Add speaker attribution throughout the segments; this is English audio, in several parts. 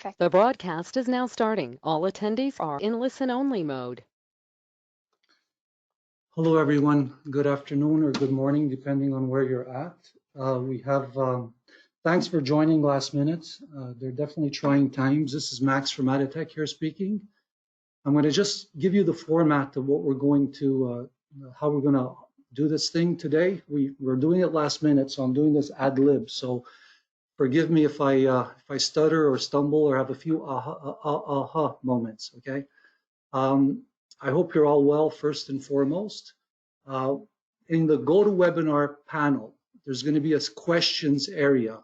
Speaker 1: Okay.
Speaker 2: The broadcast is now starting. All attendees are in listen-only mode.
Speaker 3: Hello, everyone. Good afternoon or good morning, depending on where you're at. Thanks for joining last minute. They're definitely trying times. This is Max from Aditech here speaking. I'm going to just give you the format of what we're going to, how we're going to do this thing today. We're doing it last minute, so I'm doing this ad lib. So forgive me if I stutter or stumble or have a few aha moments. Okay. I hope you're all well, first and foremost. In the GoToWebinar panel, there's going to be a questions area.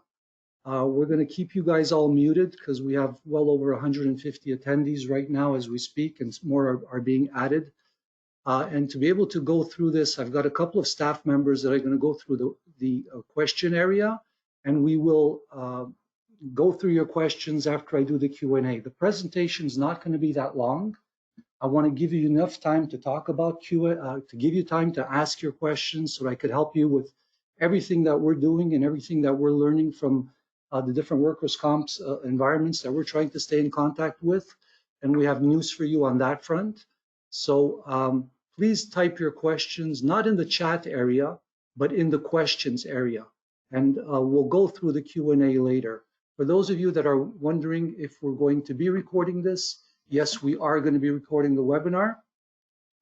Speaker 3: We're going to keep you guys all muted because we have well over 150 attendees right now as we speak, and more are being added. And to be able to go through this, I've got a couple of staff members that are going to go through the question area, and we will go through your questions after I do the Q&A. The presentation is not going to be that long. I want to give you enough time to talk about to give you time to ask your questions so that I could help you with everything that we're doing and everything that we're learning from the different workers' comps environments that we're trying to stay in contact with. And we have news for you on that front. So please type your questions, not in the chat area, but in the questions area. And we'll go through the Q&A later. For those of you that are wondering if we're going to be recording this, yes, we are going to be recording the webinar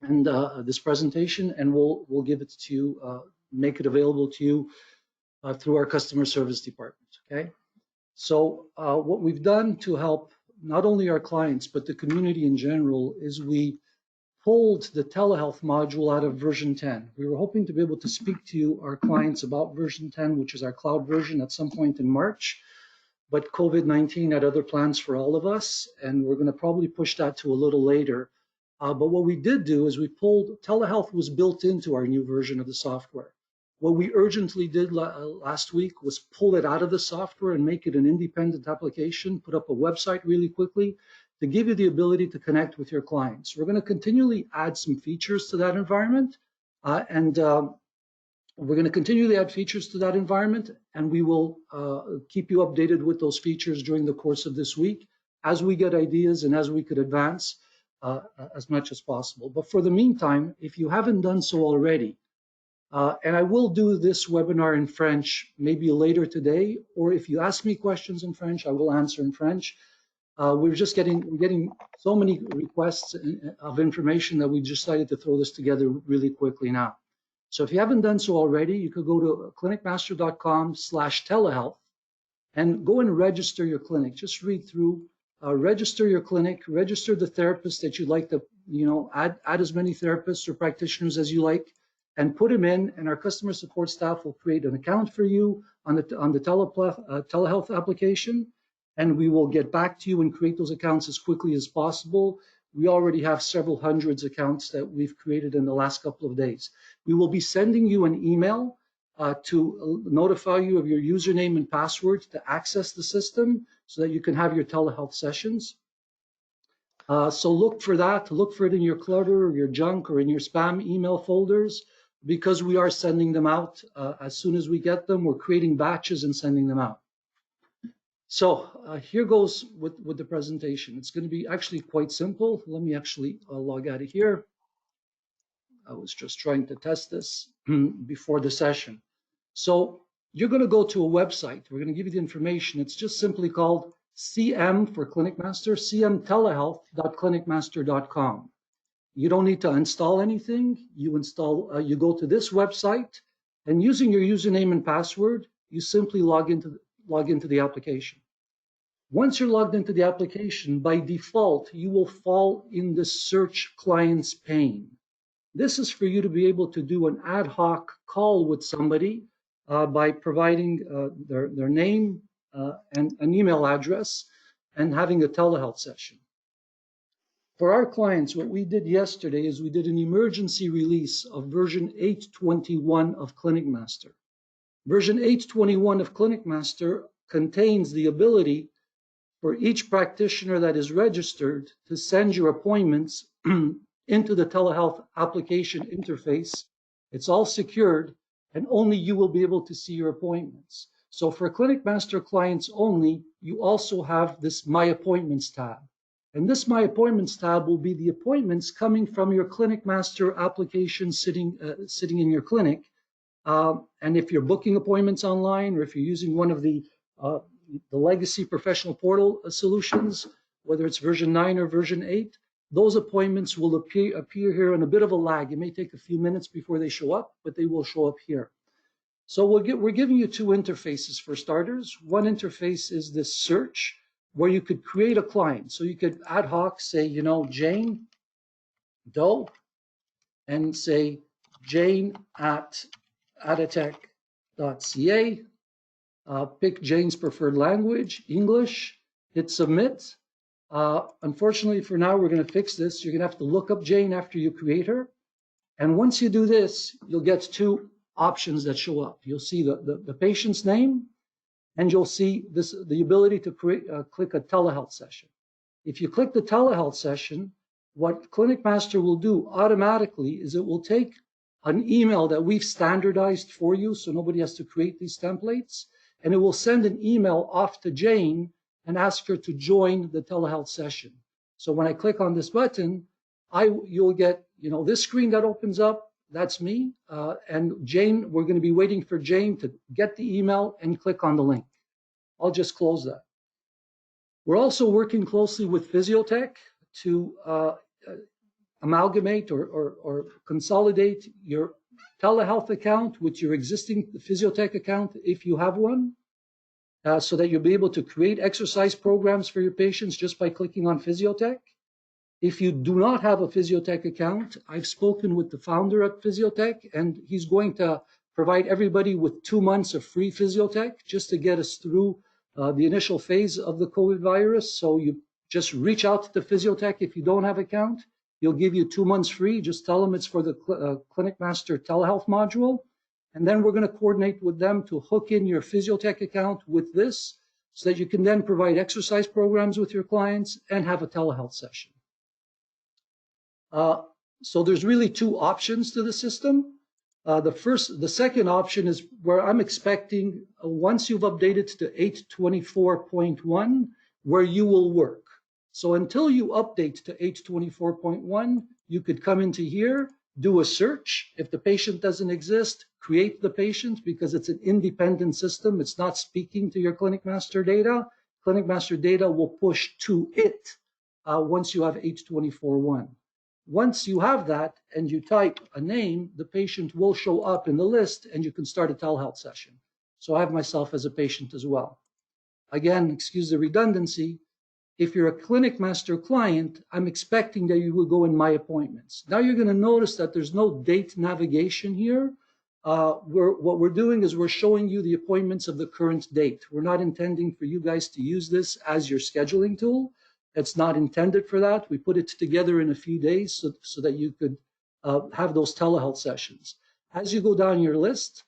Speaker 3: and this presentation, and we'll give it to you, make it available to you through our customer service department. Okay. So what we've done to help not only our clients but the community in general is we pulled the telehealth module out of version 10. We were hoping to be able to speak to you, our clients, about version 10, which is our cloud version, at some point in March. But COVID-19 had other plans for all of us, and we're going to probably push that to a little later. But what we did do is we pulled, telehealth was built into our new version of the software. What we urgently did last week was pull it out of the software and make it an independent application, put up a website really quickly to give you the ability to connect with your clients. We're going to continually add some features to that environment, we're going to continually add features to that environment, and we will keep you updated with those features during the course of this week as we get ideas and as we could advance as much as possible. But for the meantime, if you haven't done so already, and I will do this webinar in French maybe later today, or if you ask me questions in French, I will answer in French. We're getting so many requests of information that we decided to throw this together really quickly now. So if you haven't done so already, you could go to clinicmaster.com/telehealth and go and register your clinic. Just read through, register your clinic, register the therapist that you'd like to, add as many therapists or practitioners as you like, and put them in, and our customer support staff will create an account for you on the telehealth application, and we will get back to you and create those accounts as quickly as possible. We already have several hundreds of accounts that we've created in the last couple of days. We will be sending you an email to notify you of your username and password to access the system so that you can have your telehealth sessions. So look for that, look for it in your clutter or your junk or in your spam email folders, because we are sending them out as soon as we get them. We're creating batches and sending them out. So here goes with the presentation. It's going to be actually quite simple. Let me actually log out of here. I was just trying to test this before the session. So you're going to go to a website. We're going to give you the information. It's just simply called CM for ClinicMaster, cmtelehealth.clinicmaster.com. You don't need to install anything. You go to this website, and using your username and password, you simply log into the application. Once you're logged into the application, by default, you will fall in the search clients pane. This is for you to be able to do an ad hoc call with somebody by providing their name and an email address and having a telehealth session. For our clients, what we did yesterday is we did an emergency release of version 8.21 of ClinicMaster. Version 8.21 of ClinicMaster contains the ability for each practitioner that is registered to send your appointments into the telehealth application interface. It's all secured, and only you will be able to see your appointments. So for Clinic Master clients only, you also have this My Appointments tab. And this My Appointments tab will be the appointments coming from your Clinic Master application sitting in your clinic. And if you're booking appointments online, or if you're using one of the legacy professional portal solutions, whether it's version 9 or version 8, those appointments will appear here in a bit of a lag. It may take a few minutes before they show up, but they will show up here. So we're giving you two interfaces for starters. One interface is this search, where you could create a client. So you could ad hoc say, you know, Jane Doe, and say Jane at aditech.ca. Pick Jane's preferred language, English, hit submit. Unfortunately, for now, we're going to fix this. You're going to have to look up Jane after you create her. And once you do this, you'll get two options that show up. You'll see the patient's name, and you'll see the ability to click a telehealth session. If you click the telehealth session, what Clinic Master will do automatically is it will take an email that we've standardized for you, so nobody has to create these templates, and it will send an email off to Jane and ask her to join the telehealth session. So when I click on this button, you'll get, you know, this screen that opens up. That's me, and Jane. We're going to be waiting for Jane to get the email and click on the link. I'll just close that. We're also working closely with Physiotech to amalgamate or consolidate your telehealth account with your existing Physiotech account, if you have one, so that you'll be able to create exercise programs for your patients just by clicking on Physiotech. If you do not have a Physiotech account, I've spoken with the founder at Physiotech, and he's going to provide everybody with 2 months of free Physiotech just to get us through the initial phase of the COVID virus. So you just reach out to Physiotech if you don't have an account. He'll give you 2 months free. Just tell them it's for the Clinic Master telehealth module. And then we're going to coordinate with them to hook in your Physiotech account with this, so that you can then provide exercise programs with your clients and have a telehealth session. So there's really two options to the system. The second option is where I'm expecting, once you've updated to 8.24.1, where you will work. So until you update to 8.24.1, you could come into here, do a search. If the patient doesn't exist, create the patient, because it's an independent system. It's not speaking to your Clinic Master data. Clinic Master data will push to it once you have 8.24.1. Once you have that and you type a name, the patient will show up in the list and you can start a telehealth session. So I have myself as a patient as well. Again, excuse the redundancy. If you're a Clinic Master client, I'm expecting that you will go in My Appointments. Now you're going to notice that there's no date navigation here. What we're doing is we're showing you the appointments of the current date. We're not intending for you guys to use this as your scheduling tool. It's not intended for that. We put it together in a few days so that you could have those telehealth sessions. As you go down your list,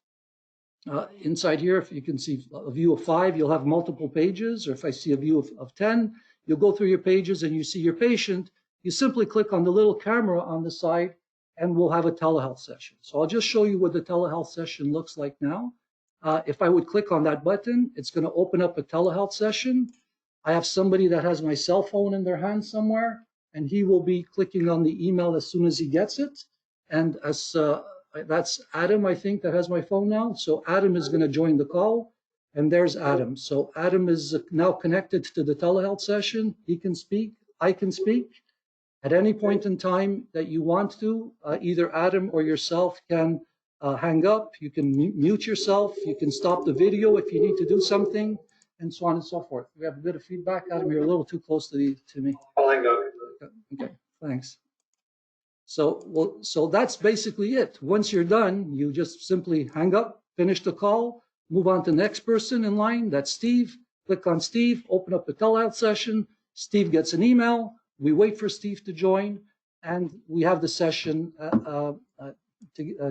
Speaker 3: inside here, if you can see a view of 5, you'll have multiple pages, or if I see a view of 10, you'll go through your pages and you see your patient. You simply click on the little camera on the side and we'll have a telehealth session. So I'll just show you what the telehealth session looks like now. If I would click on that button, it's going to open up a telehealth session. I have somebody that has my cell phone in their hand somewhere, and he will be clicking on the email as soon as he gets it. And as that's Adam, I think, that has my phone now. So Adam is going to join the call, and there's Adam. So Adam is now connected to the telehealth session. He can speak. I can speak. At any point in time that you want to, either Adam or yourself can hang up. You can mute yourself. You can stop the video if you need to do something, and so on and so forth. We have a bit of feedback. Adam, you're a little too close to me. Okay, thanks. So that's basically it. Once you're done, you just simply hang up, finish the call, move on to the next person in line. That's Steve. Click on Steve, open up the telehealth session. Steve gets an email. We wait for Steve to join, and we have the session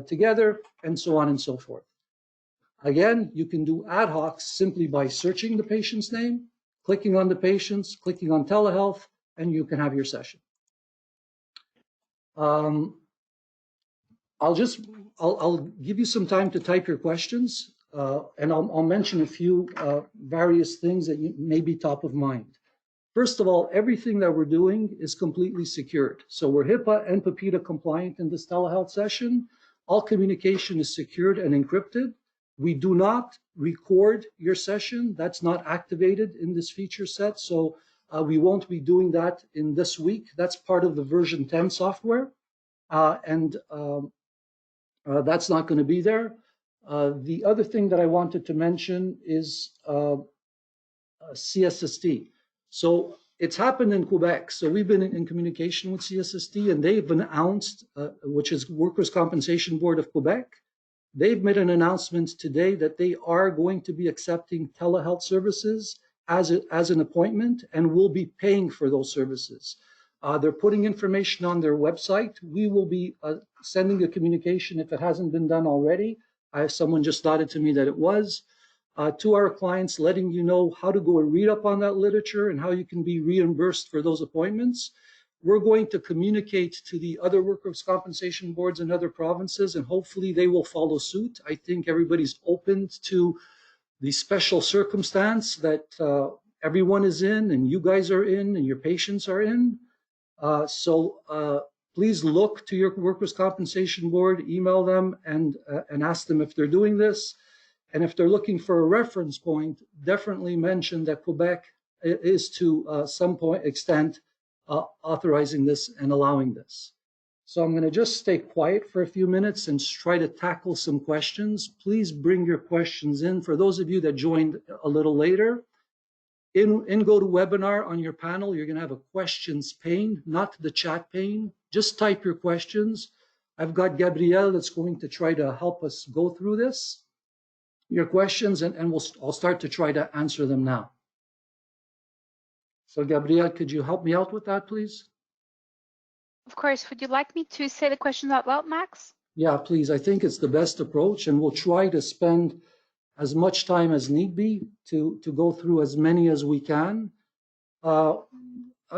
Speaker 3: together, and so on and so forth. Again, you can do ad hoc simply by searching the patient's name, clicking on the patients, clicking on telehealth, and you can have your session. I'll give you some time to type your questions. and I'll mention a few various things that may be top of mind. First of all, everything that we're doing is completely secured. So we're HIPAA and PIPEDA compliant in this telehealth session. All communication is secured and encrypted. We do not record your session. That's not activated in this feature set. So we won't be doing that in this week. That's part of the version 10 software. That's not going to be there. The other thing that I wanted to mention is CSST. So it's happened in Quebec. So we've been in communication with CSST, and they've announced, which is Workers' Compensation Board of Quebec, they've made an announcement today that they are going to be accepting telehealth services as an appointment and will be paying for those services. They're putting information on their website. We will be sending a communication if it hasn't been done already. Someone just nodded to me that it was. To our clients, letting you know how to go and read up on that literature and how you can be reimbursed for those appointments. We're going to communicate to the other workers' compensation boards in other provinces, and hopefully they will follow suit. I think everybody's open to the special circumstance that everyone is in, and you guys are in, and your patients are in. Please look to your workers' compensation board, email them, and ask them if they're doing this. And if they're looking for a reference point, definitely mention that Quebec is to some extent authorizing this and allowing this. So I'm going to just stay quiet for a few minutes and try to tackle some questions. Please bring your questions in. For those of you that joined a little later, in GoToWebinar on your panel, you're going to have a questions pane, not the chat pane. Just type your questions. I've got Gabrielle that's going to try to help us go through this, your questions, and I'll start to try to answer them now. So Gabrielle, could you help me out with that, please?
Speaker 1: Of course. Would you like me to say the questions out loud, Max?
Speaker 3: Yeah, please. I think it's the best approach, and we'll try to spend as much time as need be to go through as many as we can.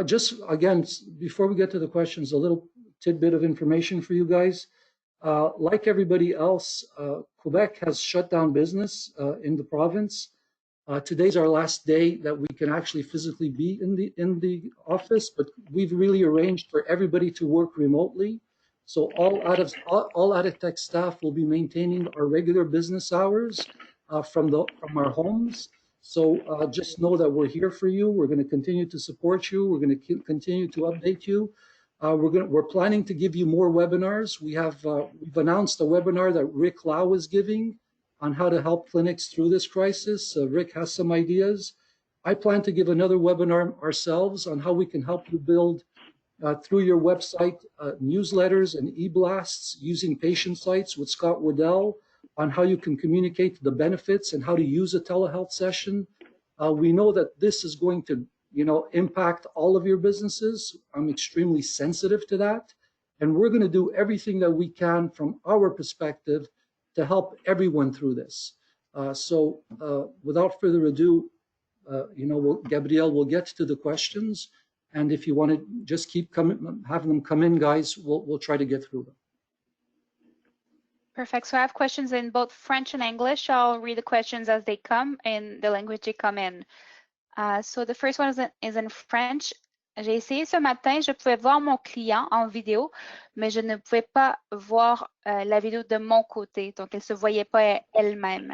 Speaker 3: Just again, before we get to the questions, a little tidbit of information for you guys. Like everybody else, Quebec has shut down business in the province. Today's our last day that we can actually physically be in the office, but we've really arranged for everybody to work remotely. So all Aditech staff will be maintaining our regular business hours from our homes. So just know that we're here for you. We're going to continue to support you. We're going to continue to update you. We're planning to give you more webinars. We've announced a webinar that Rick Lau is giving on how to help clinics through this crisis. Rick has some ideas. I plan to give another webinar ourselves on how we can help you build through your website newsletters and e-blasts using patient sites with Scott Waddell on how you can communicate the benefits and how to use a telehealth session. We know that this is going to impact all of your businesses. I'm extremely sensitive to that. And we're going to do everything that we can from our perspective to help everyone through this. Without further ado, Gabrielle will get to the questions. And if you want to just keep having them come in, guys, we'll try to get through them.
Speaker 1: Perfect. So I have questions in both French and English. I'll read the questions as they come in the language they come in. So the first one is in French. J'ai essayé ce matin, je pouvais voir mon client en vidéo, mais je ne pouvais pas voir la vidéo de mon côté. Donc, elle ne se voyait pas elle-même.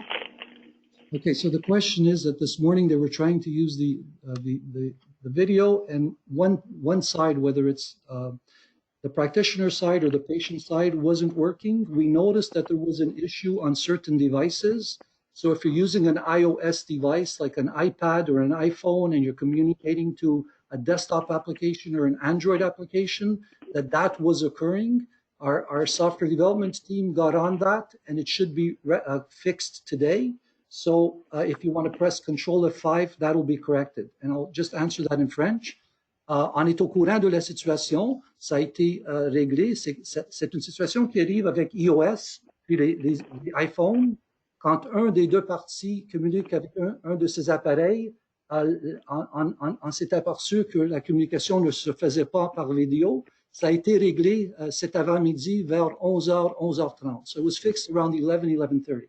Speaker 3: Okay, so the question is that this morning they were trying to use the video, and one side, whether it's the practitioner side or the patient side, wasn't working. We noticed that there was an issue on certain devices. So if you're using an iOS device like an iPad or an iPhone and you're communicating to a desktop application or an Android application, that was occurring. Our software development team got on that, and it should be fixed today. So if you want to press Control F5, that'll be corrected. And I'll just answer that in French. On est au courant de la situation, ça a été réglé. C'est une situation qui arrive avec iOS, puis les iPhones. Quand un des deux parties communique avec un de ces appareils, on s'est aperçu que la communication ne se faisait pas par vidéo. Ça a été réglé cet avant-midi vers 11h, 11h30. So it was fixed around 11:30.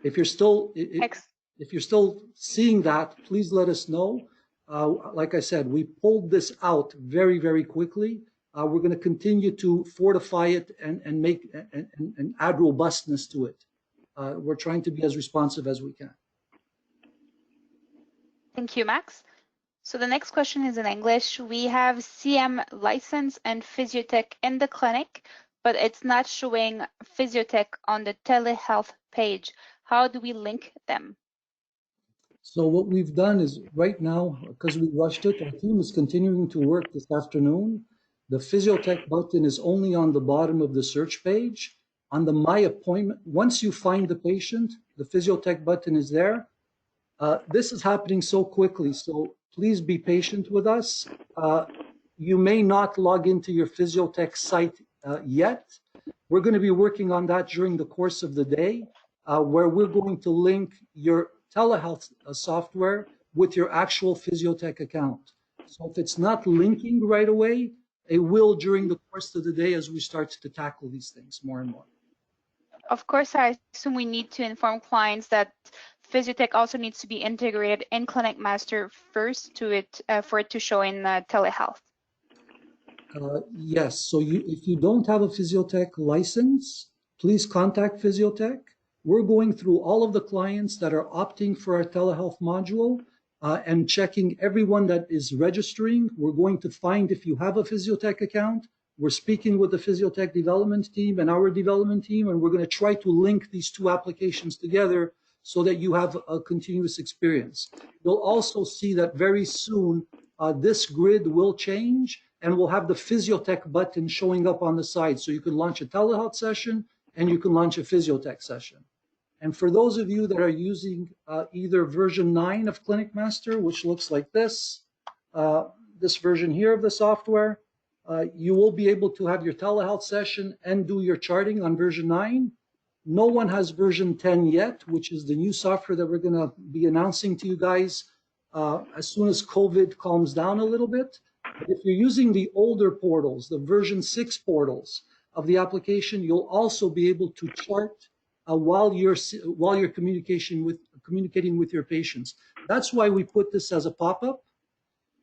Speaker 3: If you're still seeing that, please let us know. Like I said, we pulled this out very, very quickly. We're going to continue to fortify it and make and add robustness to it. We're trying to be as responsive as we can.
Speaker 1: Thank you, Max. So the next question is in English. We have CM license and Physiotech in the clinic, but it's not showing Physiotech on the telehealth page. How do we link them?
Speaker 3: So what we've done is right now, because we rushed it, our team is continuing to work this afternoon. The Physiotech button is only on the bottom of the search page. On the My Appointment, once you find the patient, the Physiotech button is there. This is happening so quickly, so please be patient with us. You may not log into your Physiotech site yet. We're going to be working on that during the course of the day, where we're going to link your telehealth software with your actual Physiotech account. So if it's not linking right away, it will during the course of the day as we start to tackle these things more and more.
Speaker 1: Of course, I assume we need to inform clients that Physiotech also needs to be integrated in Clinic Master first to it for it to show in telehealth.
Speaker 3: Yes, so if you don't have a Physiotech license, please contact Physiotech. We're going through all of the clients that are opting for our telehealth module and checking everyone that is registering. We're going to find if you have a Physiotech account. We're speaking with the Physiotech development team and our development team, and we're going to try to link these two applications together so that you have a continuous experience. You'll also see that very soon this grid will change and we'll have the Physiotech button showing up on the side. So you can launch a telehealth session and you can launch a Physiotech session. And for those of you that are using either version 9 of Clinic Master, which looks like this version here of the software, you will be able to have your telehealth session and do your charting on version 9. No one has version 10 yet, which is the new software that we're going to be announcing to you guys as soon as COVID calms down a little bit. But if you're using the older portals, the version 6 portals of the application, you'll also be able to chart while you're communicating with your patients. That's why we put this as a pop-up.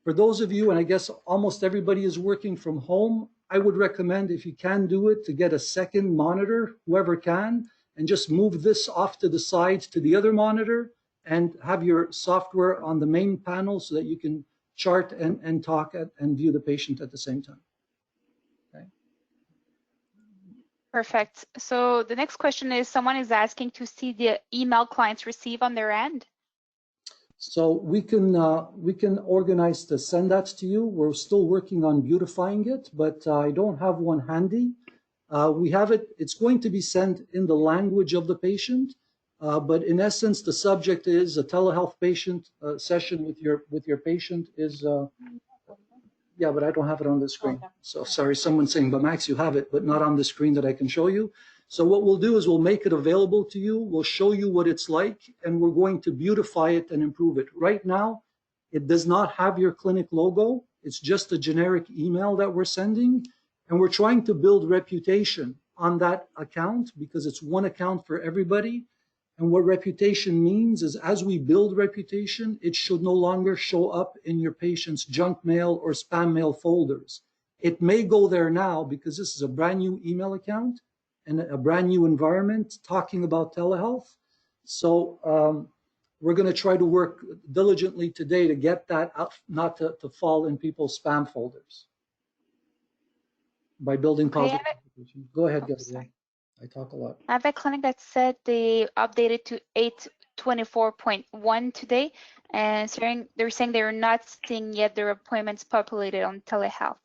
Speaker 3: For those of you, and I guess almost everybody is working from home, I would recommend, if you can do it, to get a second monitor, whoever can, and just move this off to the side to the other monitor and have your software on the main panel so that you can chart and talk and view the patient at the same time. Okay.
Speaker 1: Perfect. So the next question is, someone is asking to see the email clients receive on their end.
Speaker 3: So we can organize to send that to you. We're still working on beautifying it, but I don't have one handy. We have it. It's going to be sent in the language of the patient, but in essence, the subject is a telehealth patient session with your patient is. Yeah, but I don't have it on the screen. Okay. So sorry, someone's saying, but Max, you have it, but not on the screen that I can show you. So what we'll do is we'll make it available to you. We'll show you what it's like, and we're going to beautify it and improve it. Right now, it does not have your clinic logo. It's just a generic email that we're sending. And we're trying to build reputation on that account because it's one account for everybody. And what reputation means is as we build reputation, it should no longer show up in your patient's junk mail or spam mail folders. It may go there now because this is a brand new email account and a brand new environment talking about telehealth. So we're going to try to work diligently today to get that out, not to fall in people's spam folders by building positive reputation. Go ahead, Gabrielle. I talk a lot.
Speaker 1: I have a clinic that said they updated to 824.1 today, and they're saying they're not seeing yet their appointments populated on telehealth.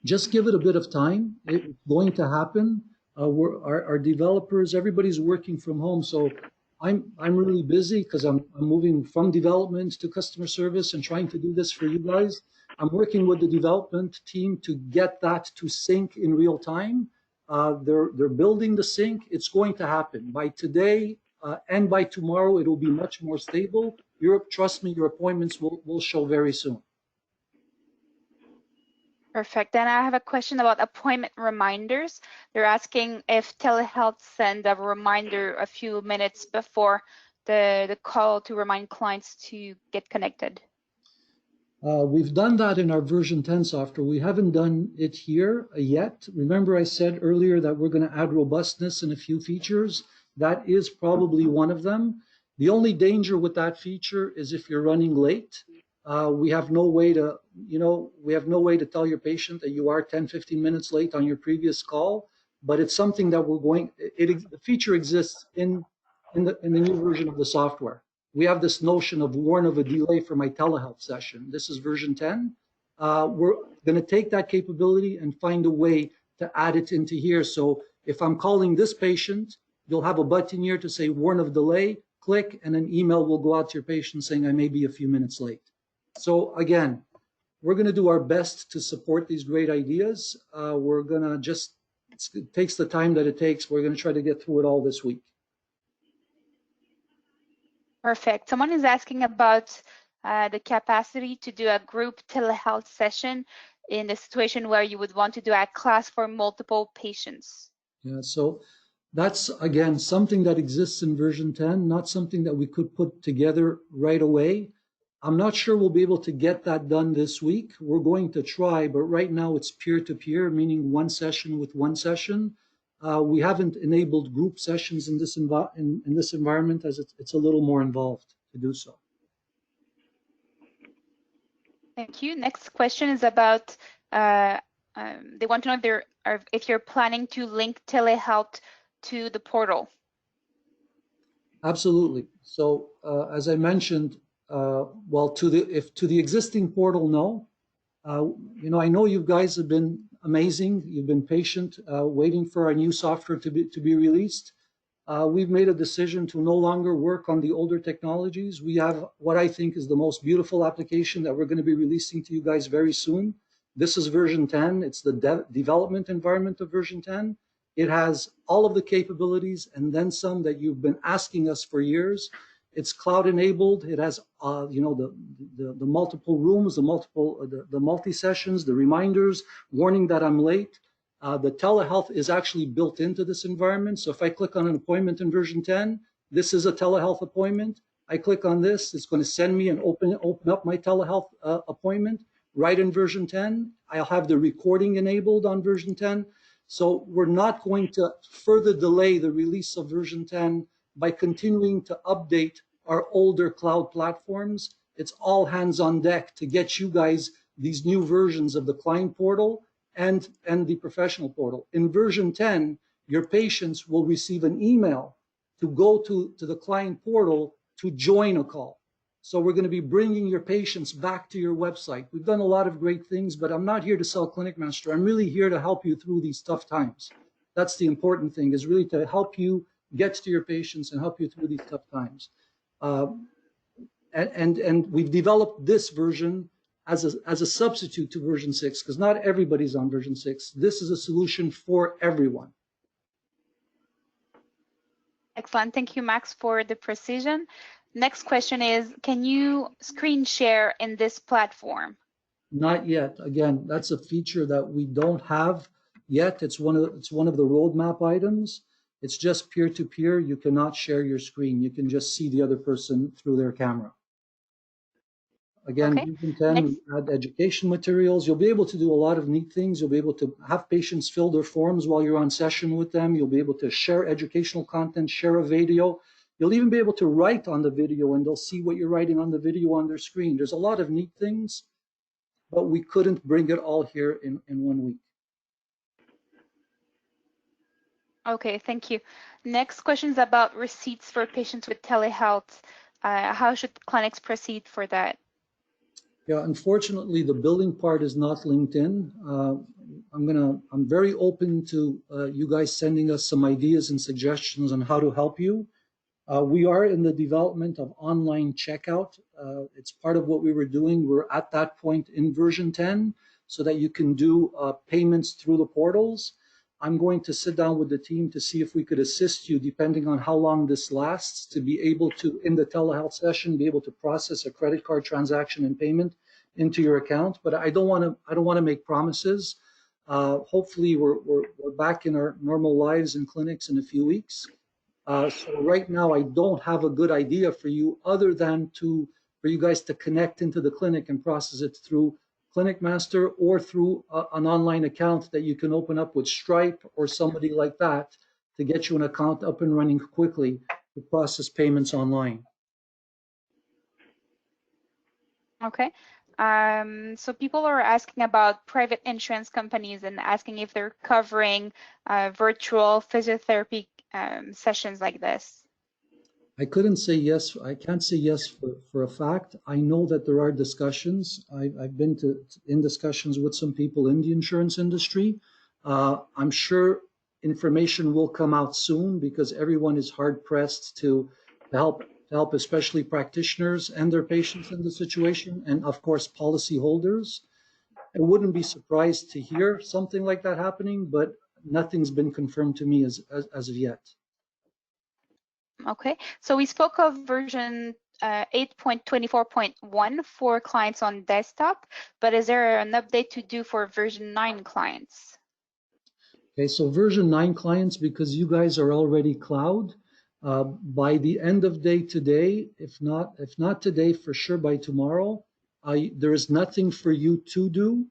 Speaker 3: Just give it a bit of time. It's going to happen. Our developers, everybody's working from home, so I'm really busy because I'm moving from development to customer service and trying to do this for you guys. I'm working with the development team to get that to sync in real time. They're building the sync. It's going to happen by today and by tomorrow. It'll be much more stable. Europe, trust me, your appointments will show very soon.
Speaker 1: Perfect. Then I have a question about appointment reminders. They're asking if telehealth send a reminder a few minutes before the call to remind clients to get connected.
Speaker 3: We've done that in our version 10 software. We haven't done it here yet. Remember I said earlier that we're going to add robustness in a few features. That is probably one of them. The only danger with that feature is if you're running late. We have no way to, we have no way to tell your patient that you are 10, 15 minutes late on your previous call, but it's something that the feature exists in the new version of the software. We have this notion of warn of a delay for my telehealth session. This is version 10. We're going to take that capability and find a way to add it into here. So if I'm calling this patient, you'll have a button here to say warn of delay, click, and an email will go out to your patient saying I may be a few minutes late. So again, we're going to do our best to support these great ideas. We're going to just, it takes the time that it takes. We're going to try to get through it all this week.
Speaker 1: Perfect. Someone is asking about the capacity to do a group telehealth session in the situation where you would want to do a class for multiple patients.
Speaker 3: Yeah, so that's, again, something that exists in version 10, not something that we could put together right away. I'm not sure we'll be able to get that done this week. We're going to try, but right now it's peer-to-peer, meaning one session with one session. We haven't enabled group sessions in this environment, as it's a little more involved to do so.
Speaker 1: Thank you. Next question is about, they want to know if you're planning to link telehealth to the portal.
Speaker 3: Absolutely. So as I mentioned, well, to the existing portal, no. I know you guys have been amazing. You've been patient, waiting for our new software to be released. We've made a decision to no longer work on the older technologies. We have what I think is the most beautiful application that we're going to be releasing to you guys very soon. This is version 10. It's the development environment of version 10. It has all of the capabilities and then some that you've been asking us for years. It's cloud enabled. It has, the multiple rooms, the multi-sessions, the reminders, warning that I'm late. The telehealth is actually built into this environment. So if I click on an appointment in version 10, this is a telehealth appointment. I click on this, it's going to send me and open up my telehealth appointment right in version 10. I'll have the recording enabled on version 10. So we're not going to further delay the release of version 10 by continuing to update our older cloud platforms. It's all hands on deck to get you guys these new versions of the client portal and the professional portal. In version 10, your patients will receive an email to go to the client portal to join a call. So we're going to be bringing your patients back to your website. We've done a lot of great things, but I'm not here to sell Clinic Master. I'm really here to help you through these tough times. That's the important thing, is really to help you get to your patients and help you through these tough times. And we've developed this version as a substitute to version 6, because not everybody's on version 6. This is a solution for everyone.
Speaker 1: Excellent. Thank you, Max, for the precision. Next question is, can you screen share in this platform?
Speaker 3: Not yet. Again, that's a feature that we don't have yet. It's one of the roadmap items. It's just peer-to-peer. You cannot share your screen. You can just see the other person through their camera. Again, version 10, we add education materials. You'll be able to do a lot of neat things. You'll be able to have patients fill their forms while you're on session with them. You'll be able to share educational content, share a video. You'll even be able to write on the video, and they'll see what you're writing on the video on their screen. There's a lot of neat things, but we couldn't bring it all here in 1 week.
Speaker 1: Okay, thank you. Next question is about receipts for patients with telehealth. How should clinics proceed for that?
Speaker 3: Yeah, unfortunately, the billing part is not linked in. I'm very open to you guys sending us some ideas and suggestions on how to help you. We are in the development of online checkout. It's part of what we were doing. We're at that point in version 10 so that you can do payments through the portals. I'm going to sit down with the team to see if we could assist you, depending on how long this lasts, to be able to, in the telehealth session, be able to process a credit card transaction and payment into your account, but I don't want to make promises. Hopefully we're back in our normal lives in clinics in a few weeks. So right now I don't have a good idea for you other than for you guys to connect into the clinic and process it through Clinic Master or through an online account that you can open up with Stripe or somebody like that to get you an account up and running quickly to process payments online.
Speaker 1: Okay. So people are asking about private insurance companies and asking if they're covering virtual physiotherapy sessions like this.
Speaker 3: I couldn't say yes. I can't say yes for a fact. I know that there are discussions. I've been in discussions with some people in the insurance industry. I'm sure information will come out soon because everyone is hard pressed to help especially practitioners and their patients in the situation, and of course policyholders. I wouldn't be surprised to hear something like that happening, but nothing's been confirmed to me as of yet.
Speaker 1: Okay, so we spoke of version 8.24.1 for clients on desktop, but is there an update to do for version 9 clients?
Speaker 3: Okay, so version 9 clients, because you guys are already cloud, by the end of day today, if not today, for sure by tomorrow, there is nothing for you to do.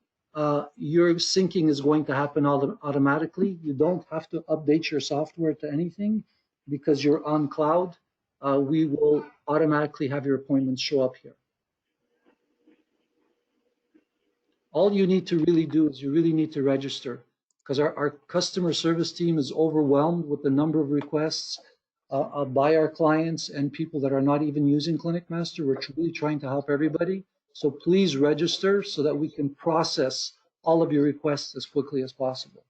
Speaker 3: Your syncing is going to happen automatically. You don't have to update your software to anything because you're on cloud. We will automatically have your appointments show up here. All you need to really do is you really need to register, because our customer service team is overwhelmed with the number of requests by our clients and people that are not even using Clinic Master. We're really trying to help everybody. So please register so that we can process all of your requests as quickly as possible.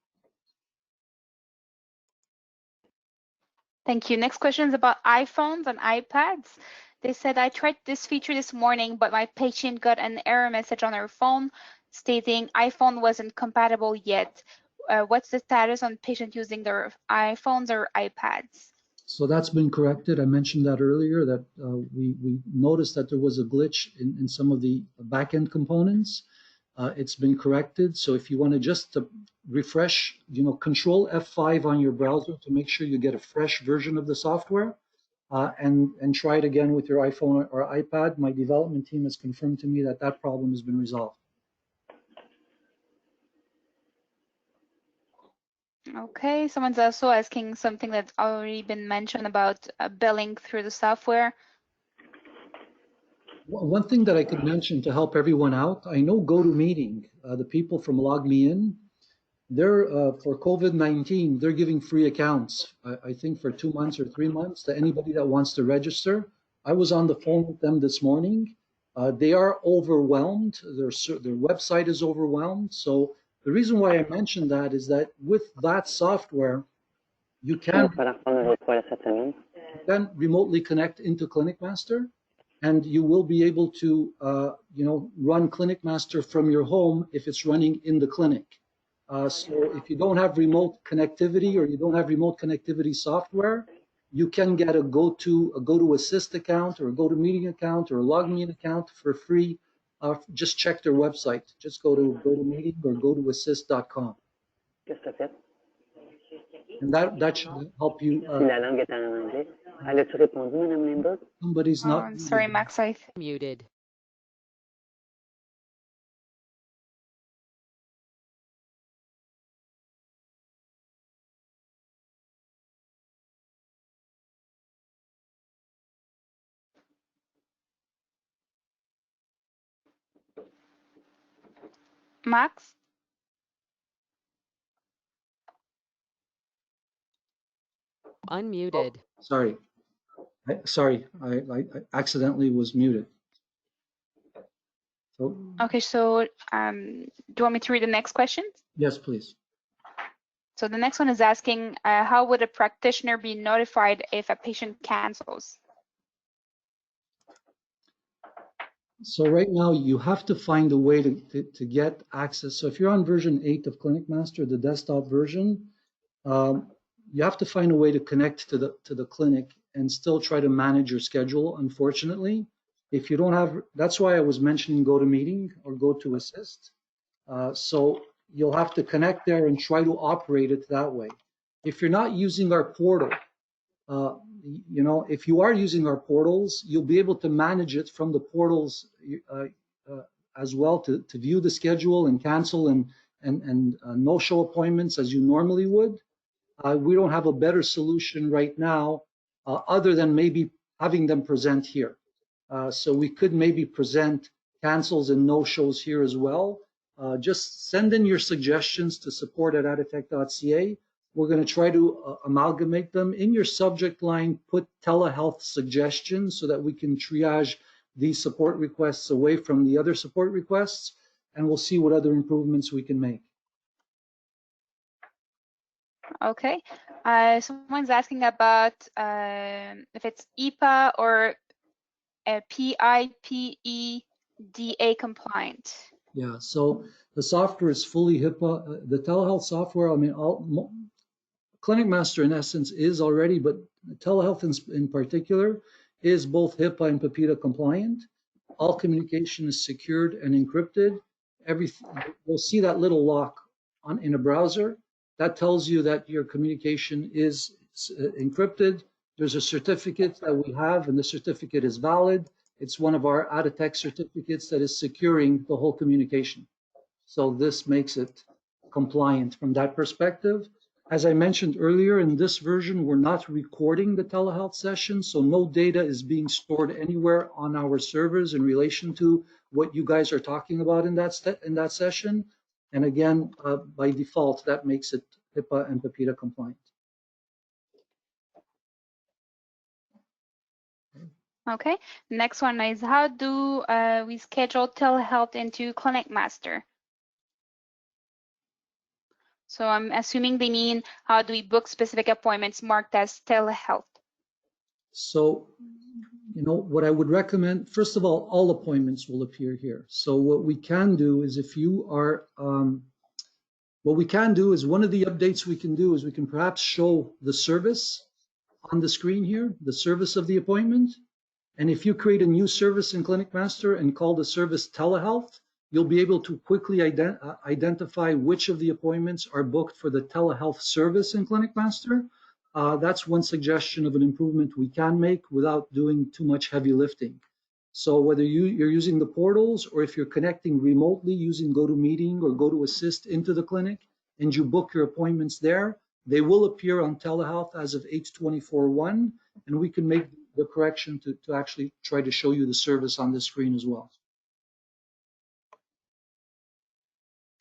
Speaker 1: Thank you. Next question is about iPhones and iPads. They said, I tried this feature this morning, but my patient got an error message on her phone stating iPhone wasn't compatible yet. What's the status on patient using their iPhones or iPads?
Speaker 3: So that's been corrected. I mentioned that earlier, that we noticed that there was a glitch in some of the back-end components. It's been corrected. So if you want to just refresh, Control F5 on your browser to make sure you get a fresh version of the software, and try it again with your iPhone or iPad. My development team has confirmed to me that that problem has been resolved.
Speaker 1: Okay, someone's also asking something that's already been mentioned about billing through the software.
Speaker 3: One thing that I could mention to help everyone out, I know GoToMeeting, the people from LogMeIn, they're for COVID-19, they're giving free accounts, I think for 2 months or 3 months to anybody that wants to register. I was on the phone with them this morning. They are overwhelmed. Their website is overwhelmed. So the reason why I mentioned that is that with that software, you can remotely connect into Clinic Master, and you will be able to run Clinic Master from your home if it's running in the clinic. So if you don't have remote connectivity or you don't have remote connectivity software, you can get a GoToAssist account or a GoToMeeting account or a LogMeIn account for free. Just check their website. Just go to GoToMeeting or GoToAssist.com. And that should help you. Somebody's not.
Speaker 1: I'm sorry, Max, I
Speaker 2: Muted.
Speaker 1: Max?
Speaker 2: Unmuted.
Speaker 3: Sorry. I accidentally was muted. So,
Speaker 1: Okay, so do you want me to read the next question?
Speaker 3: yes, please.
Speaker 1: So the next one is asking, how would a practitioner be notified if a patient cancels?
Speaker 3: So right now you have to find a way to get access. So if you're on version 8 of Clinic Master, the desktop version, you have to find a way to connect to the clinic and still try to manage your schedule, unfortunately. If you don't have, that's why I was mentioning GoToMeeting or GoToAssist. So you'll have to connect there and try to operate it that way. If you're not using our portal, you know, if you are using our portals, you'll be able to manage it from the portals as well to view the schedule and cancel and no-show appointments as you normally would. We don't have a better solution right now other than maybe having them present here. So we could maybe present cancels and no-shows here as well. Just send in your suggestions to support@aditech.ca. We're going to try to amalgamate them. In your subject line, put telehealth suggestions so that we can triage these support requests away from the other support requests, and we'll see what other improvements we can make.
Speaker 1: Okay. Someone's asking about if it's EPA or PIPEDA compliant.
Speaker 3: Yeah, so the software is fully HIPAA. The telehealth software, I mean, Clinic Master in essence is already, but telehealth in particular is both HIPAA and PIPEDA compliant. All communication is secured and encrypted. You'll see that little lock in a browser. That tells you that your communication is encrypted. There's a certificate that we have, and the certificate is valid. It's one of our Aditech certificates that is securing the whole communication. So this makes it compliant from that perspective. As I mentioned earlier, in this version, we're not recording the telehealth session, so no data is being stored anywhere on our servers in relation to what you guys are talking about in that session. And again, by default, that makes it HIPAA and PIPEDA compliant.
Speaker 1: Okay, next one is how do we schedule telehealth into Clinic Master? So I'm assuming they mean how do we book specific appointments marked as telehealth?
Speaker 3: So, you know, what I would recommend, first of all appointments will appear here. So what we can do is if you are, what we can do is one of the updates we can do is we can perhaps show the service on the screen here, the service of the appointment. And if you create a new service in Clinic Master and call the service telehealth, you'll be able to quickly identify which of the appointments are booked for the telehealth service in Clinic Master. That's one suggestion of an improvement we can make without doing too much heavy lifting. So whether you're using the portals or if you're connecting remotely using GoToMeeting or GoToAssist into the clinic and you book your appointments there, they will appear on telehealth as of 8/24/1, and we can make the correction to actually try to show you the service on the screen as well.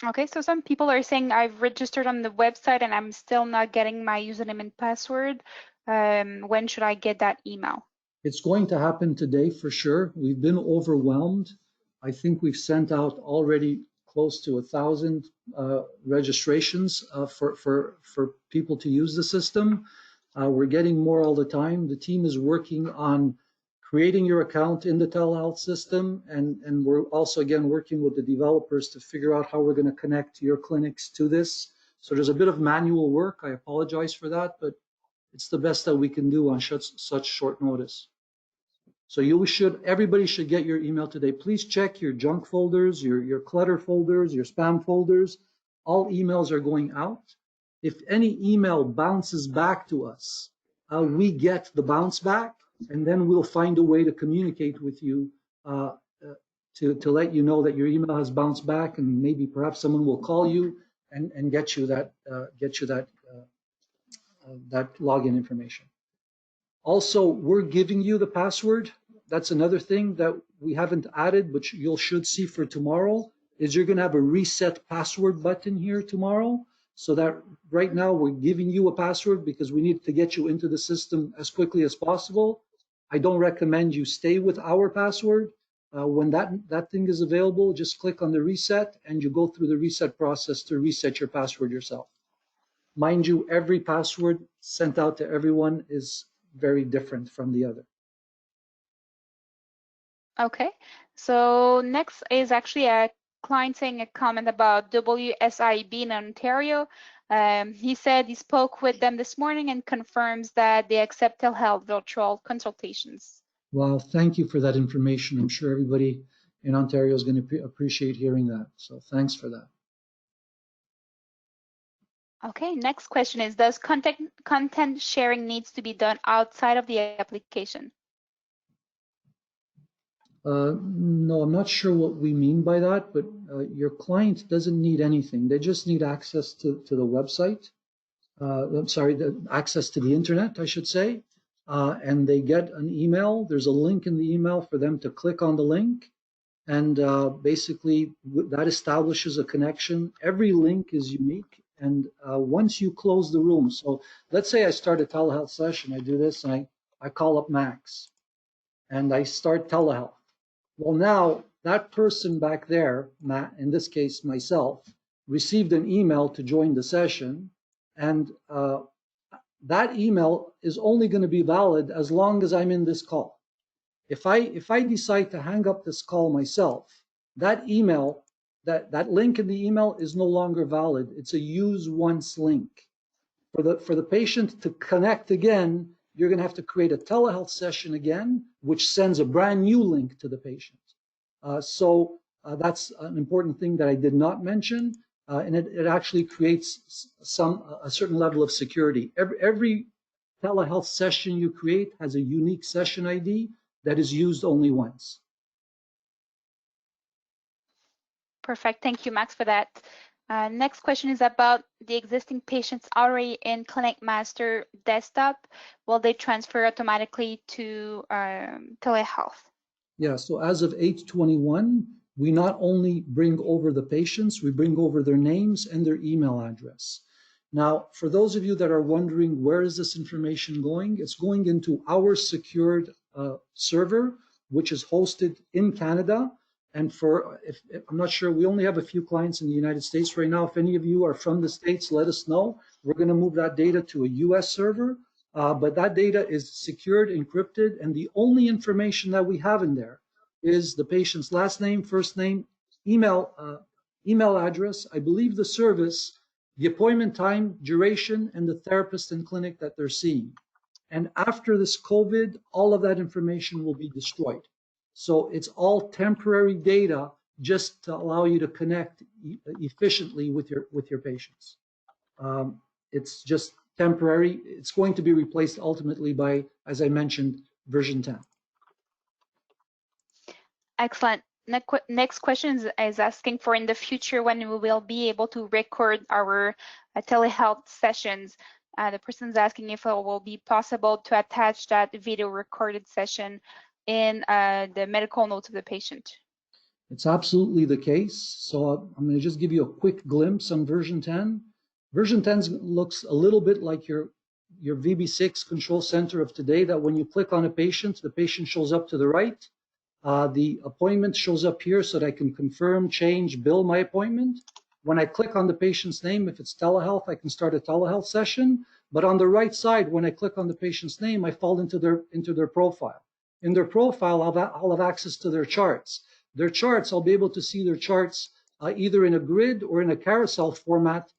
Speaker 1: Okay, so some people are saying I've registered on the website and I'm still not getting my username and password. When should I get that email?
Speaker 3: It's going to happen today for sure. We've been overwhelmed. I think we've sent out already close to 1,000 registrations for people to use the system. We're getting more all the time. The team is working on creating your account in the telehealth system, and we're also, again, working with the developers to figure out how we're going to connect your clinics to this. So there's a bit of manual work. I apologize for that, but it's the best that we can do on such short notice. So everybody should get your email today. Please check your junk folders, your clutter folders, your spam folders. All emails are going out. If any email bounces back to us, we get the bounce back, and then we'll find a way to communicate with you to let you know that your email has bounced back, and maybe perhaps someone will call you and get you that login information. Also, we're giving you the password. That's another thing that we haven't added, but you should see for tomorrow, is you're going to have a reset password button here tomorrow. So that right now we're giving you a password because we need to get you into the system as quickly as possible. I don't recommend you stay with our password. When that thing is available, just click on the reset and you go through the reset process to reset your password yourself. Mind you, every password sent out to everyone is very different from the other.
Speaker 1: Okay, so next is actually a client saying a comment about WSIB in Ontario. He said he spoke with them this morning and confirms that they accept telehealth virtual consultations.
Speaker 3: Well, thank you for that information. I'm sure everybody in Ontario is going to appreciate hearing that. So thanks for that.
Speaker 1: Okay, next question is, does content sharing needs to be done outside of the application?
Speaker 3: No, I'm not sure what we mean by that, but your client doesn't need anything. They just need access to the website. I'm sorry, access to the internet, I should say. And they get an email. There's a link in the email for them to click on the link. And basically, that establishes a connection. Every link is unique. And once you close the room, so let's say I start a telehealth session, I do this, and I call up Max, and I start telehealth. Well, now that person back there, Matt, in this case myself, received an email to join the session, and that email is only going to be valid as long as I'm in this call. If I decide to hang up this call myself, that email, that link in the email is no longer valid. It's a use once link. For the patient to connect again, you're going to have to create a telehealth session again, which sends a brand new link to the patient. So that's an important thing that I did not mention, and it actually creates a certain level of security. Every telehealth session you create has a unique session ID that is used only once.
Speaker 1: Perfect. Thank you, Max, for that. Next question is about the existing patients already in Clinic Master desktop. Will they transfer automatically to telehealth?
Speaker 3: Yeah, so as of 8/21, we not only bring over the patients, we bring over their names and their email address. Now, for those of you that are wondering where is this information going, it's going into our secured server, which is hosted in Canada. And I'm not sure, we only have a few clients in the United States right now. If any of you are from the States, let us know. We're going to move that data to a US server, but that data is secured, encrypted, and the only information that we have in there is the patient's last name, first name, email address, I believe the service, the appointment time, duration, and the therapist and clinic that they're seeing. And after this COVID, all of that information will be destroyed. So it's all temporary data just to allow you to connect efficiently with your patients. It's just temporary. It's going to be replaced ultimately by, as I mentioned, version 10.
Speaker 1: Excellent. Next question is asking for in the future when we will be able to record our telehealth sessions. The person is asking if it will be possible to attach that video recorded session in the medical notes of the patient.
Speaker 3: It's absolutely the case. So I'm going to just give you a quick glimpse on version 10. Version 10 looks a little bit like your VB6 control center of today, that when you click on a patient, the patient shows up to the right. The appointment shows up here so that I can confirm, change, bill my appointment. When I click on the patient's name, if it's telehealth, I can start a telehealth session. But on the right side, when I click on the patient's name, I fall into their profile. In their profile, I'll have access to their charts. Their charts, I'll be able to see their charts either in a grid or in a carousel format.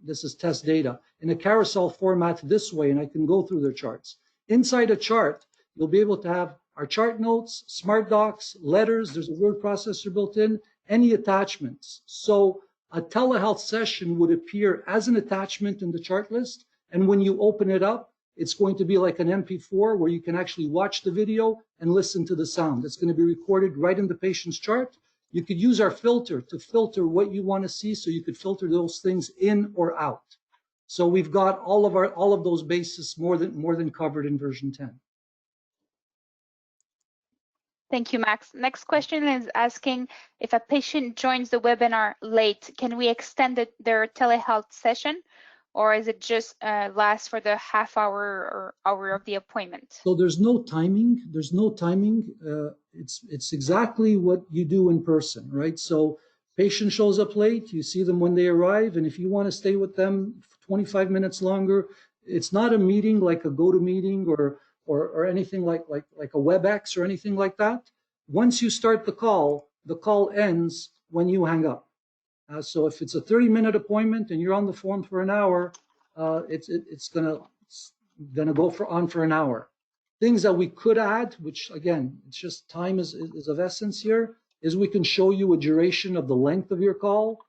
Speaker 3: This is test data. In a carousel format this way, and I can go through their charts. Inside a chart, you'll be able to have our chart notes, smart docs, letters, there's a word processor built in, any attachments. So a telehealth session would appear as an attachment in the chart list. And when you open it up, it's going to be like an MP4 where you can actually watch the video and listen to the sound. It's going to be recorded right in the patient's chart. You could use our filter to filter what you want to see, so you could filter those things in or out. So we've got all of those bases more than covered in version 10.
Speaker 1: Thank you, Max. Next question is asking if a patient joins the webinar late, can we extend their telehealth session, or is it just last for the half hour or hour of the appointment?
Speaker 3: So there's no timing. There's no timing. It's exactly what you do in person, right? So patient shows up late, you see them when they arrive, and if you want to stay with them for 25 minutes longer, it's not a meeting like a GoToMeeting or anything like a WebEx or anything like that. Once you start the call ends when you hang up. So if it's a 30-minute appointment and you're on the phone for an hour, it's gonna go on for an hour. Things that we could add, which again, it's just time is of essence here, is we can show you a duration of the length of your call,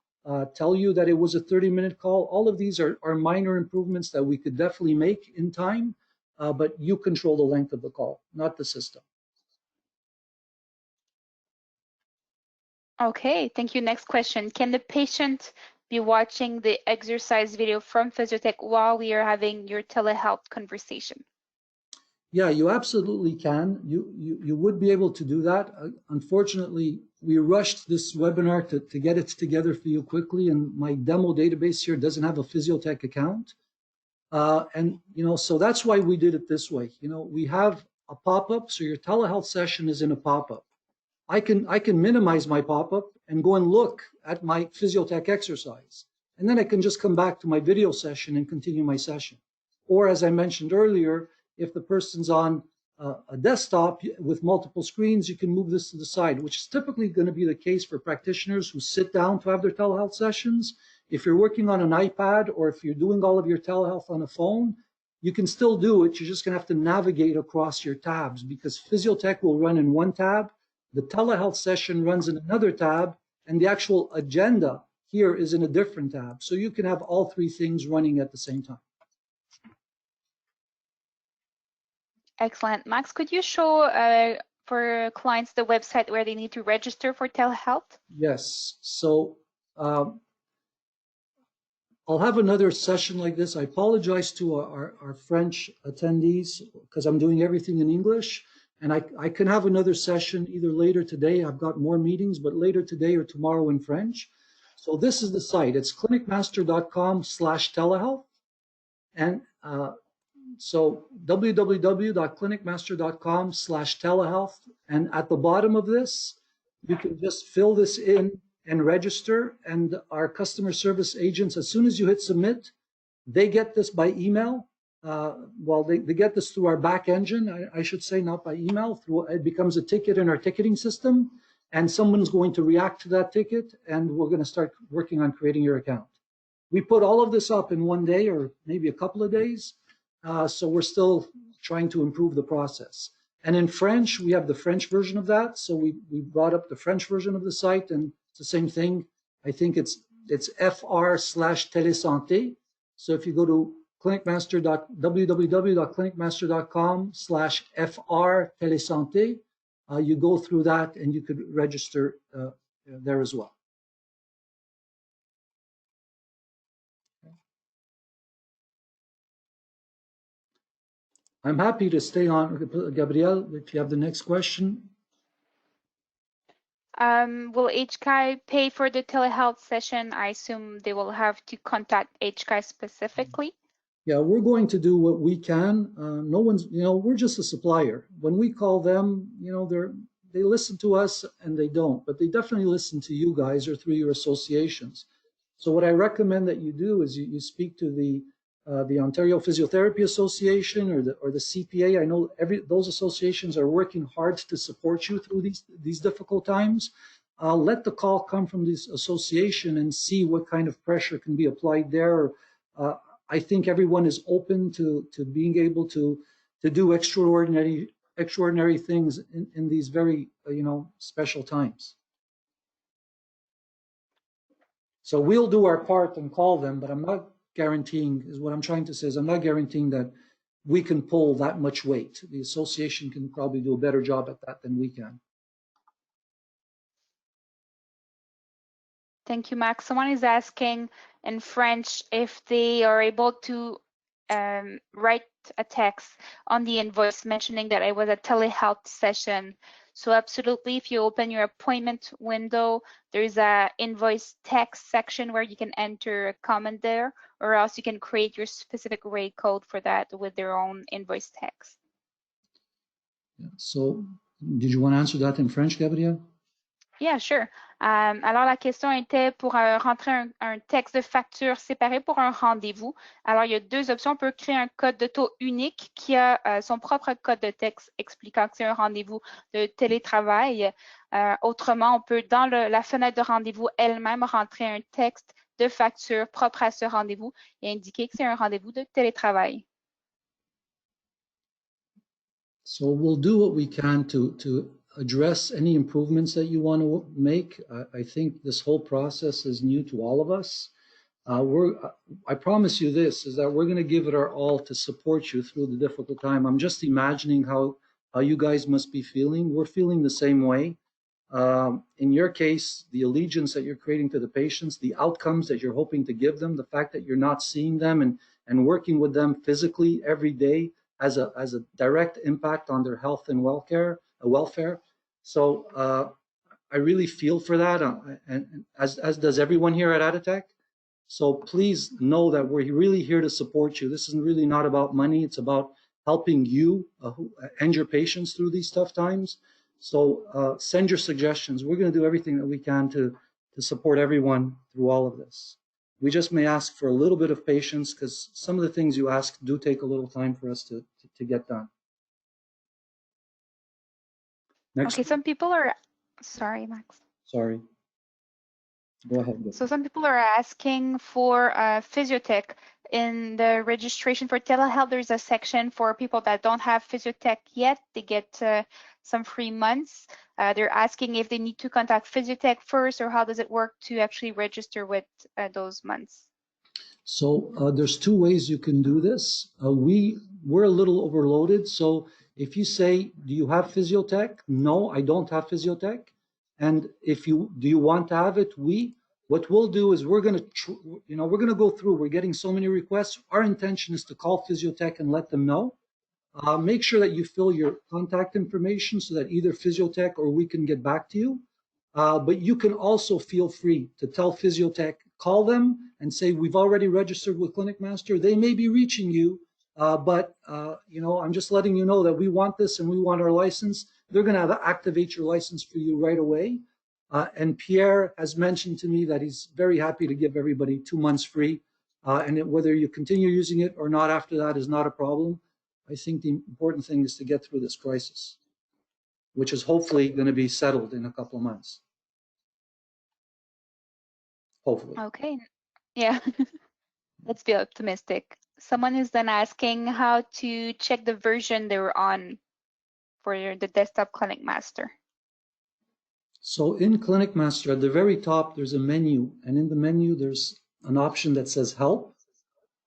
Speaker 3: tell you that it was a 30-minute call. All of these are minor improvements that we could definitely make in time, but you control the length of the call, not the system.
Speaker 1: Okay, thank you. Next question. Can the patient be watching the exercise video from Physiotech while we are having your telehealth conversation?
Speaker 3: Yeah, you absolutely can. You would be able to do that. Unfortunately, we rushed this webinar to get it together for you quickly, and my demo database here doesn't have a Physiotech account. And so that's why we did it this way. We have a pop-up, so your telehealth session is in a pop-up. I can minimize my pop-up and go and look at my Physiotech exercise, and then I can just come back to my video session and continue my session. Or as I mentioned earlier, if the person's on a desktop with multiple screens, you can move this to the side, which is typically going to be the case for practitioners who sit down to have their telehealth sessions. If you're working on an iPad or if you're doing all of your telehealth on a phone, you can still do it. You're just going to have to navigate across your tabs because Physiotech will run in one tab, the telehealth session runs in another tab, and the actual agenda here is in a different tab. So you can have all three things running at the same time.
Speaker 1: Excellent. Max, could you show for clients the website where they need to register for telehealth?
Speaker 3: Yes. So I'll have another session like this. I apologize to our French attendees because I'm doing everything in English. And I can have another session either later today. I've got more meetings, but later today or tomorrow in French. So this is the site. It's clinicmaster.com/telehealth. And so www.clinicmaster.com/telehealth. And at the bottom of this, you can just fill this in and register. And our customer service agents, as soon as you hit submit, they get this by email. Well, they get this through our back engine, I should say, not by email. It becomes a ticket in our ticketing system, and someone's going to react to that ticket, and we're going to start working on creating your account. We put all of this up in one day or maybe a couple of days, so we're still trying to improve the process. And in French, we have the French version of that, so we brought up the French version of the site, and it's the same thing. I think it's fr/télésanté. So if you go to www.clinicmaster.com/fr-télésanté, you go through that and you could register there as well. I'm happy to stay on. Gabrielle, if you have the next question.
Speaker 1: Will HCAI pay for the telehealth session? I assume they will have to contact HCAI specifically.
Speaker 3: Yeah, we're going to do what we can. No one's, we're just a supplier. When we call them, they listen to us and they don't, but they definitely listen to you guys or through your associations. So what I recommend that you do is you speak to the Ontario Physiotherapy Association or the CPA. I know those associations are working hard to support you through these difficult times. Let the call come from this association and see what kind of pressure can be applied there. I think everyone is open to being able to do extraordinary things in these very special times. So we'll do our part and call them, but I'm not guaranteeing, is what I'm trying to say, is I'm not guaranteeing that we can pull that much weight. The association can probably do a better job at that than we can.
Speaker 1: Thank you, Max. Someone is asking in French if they are able to write a text on the invoice mentioning that it was a telehealth session. So absolutely, if you open your appointment window, there's a invoice text section where you can enter a comment there, or else you can create your specific rate code for that with their own invoice text.
Speaker 3: Yeah. So did you want to answer that in French, Gabrielle?
Speaker 1: Yeah, sure. Alors, la question était pour rentrer un texte de facture séparé pour un rendez-vous. Alors, il y a deux options. On peut créer un code de taux unique qui a son propre code de texte expliquant que c'est un rendez-vous de télétravail. Autrement, on peut, dans la fenêtre de rendez-vous elle-même, rentrer un texte de facture propre à ce rendez-vous et indiquer que c'est un rendez-vous de télétravail.
Speaker 3: So we'll do what we can to address any improvements that you want to make. I think this whole process is new to all of us. I promise you this, is that we're going to give it our all to support you through the difficult time. I'm just imagining how you guys must be feeling. We're feeling the same way. In your case, the allegiance that you're creating to the patients, the outcomes that you're hoping to give them, the fact that you're not seeing them and working with them physically every day has a direct impact on their health and welfare. So I really feel for that, and as does everyone here at Adatech. So please know that we're really here to support you. This is really not about money. It's about helping you and your patients through these tough times. So send your suggestions. We're going to do everything that we can to support everyone through all of this. We just may ask for a little bit of patience because some of the things you ask do take a little time for us to get done. Next.
Speaker 1: Okay, some people are, sorry, Max.
Speaker 3: Sorry. Go ahead.
Speaker 1: So some people are asking for Physiotech. In the registration for telehealth, there's a section for people that don't have Physiotech yet. They get some free months. They're asking if they need to contact Physiotech first, or how does it work to actually register with those months?
Speaker 3: So there's two ways you can do this. We're a little overloaded. So if you say, do you have Physiotech? No, I don't have Physiotech. And if do you want to have it? What we'll do is we're going to go through. We're getting so many requests. Our intention is to call Physiotech and let them know. Make sure that you fill your contact information so that either Physiotech or we can get back to you. But you can also feel free to tell Physiotech, call them and say, we've already registered with Clinic Master. They may be reaching you, but I'm just letting you know that we want this and we want our license. They're going to activate your license for you right away. And Pierre has mentioned to me that he's very happy to give everybody 2 months free. And whether you continue using it or not after that is not a problem. I think the important thing is to get through this crisis, which is hopefully going to be settled in a couple of months. Hopefully.
Speaker 1: Okay, yeah, let's be optimistic. Someone is then asking how to check the version they were on for the desktop Clinic Master.
Speaker 3: So in Clinic Master, at the very top, there's a menu, and in the menu, there's an option that says Help.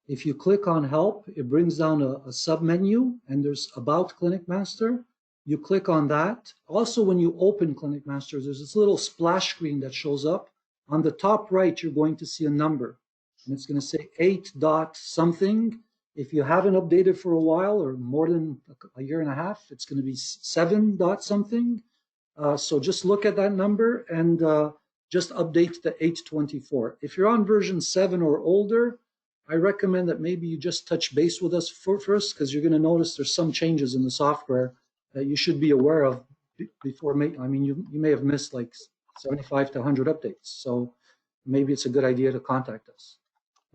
Speaker 3: If you click on Help, it brings down a sub-menu, and there's About Clinic Master. You click on that. Also, when you open Clinic Master, there's this little splash screen that shows up. On the top right, you're going to see a number, and it's going to say 8 dot something. If you haven't updated for a while, or more than a year and a half, it's going to be 7 dot something. So just look at that number and just update the 824. If you're on version 7 or older, I recommend that maybe you just touch base with us first, because you're going to notice there's some changes in the software that you should be aware of before. You may have missed like 75 to 100 updates. So maybe it's a good idea to contact us.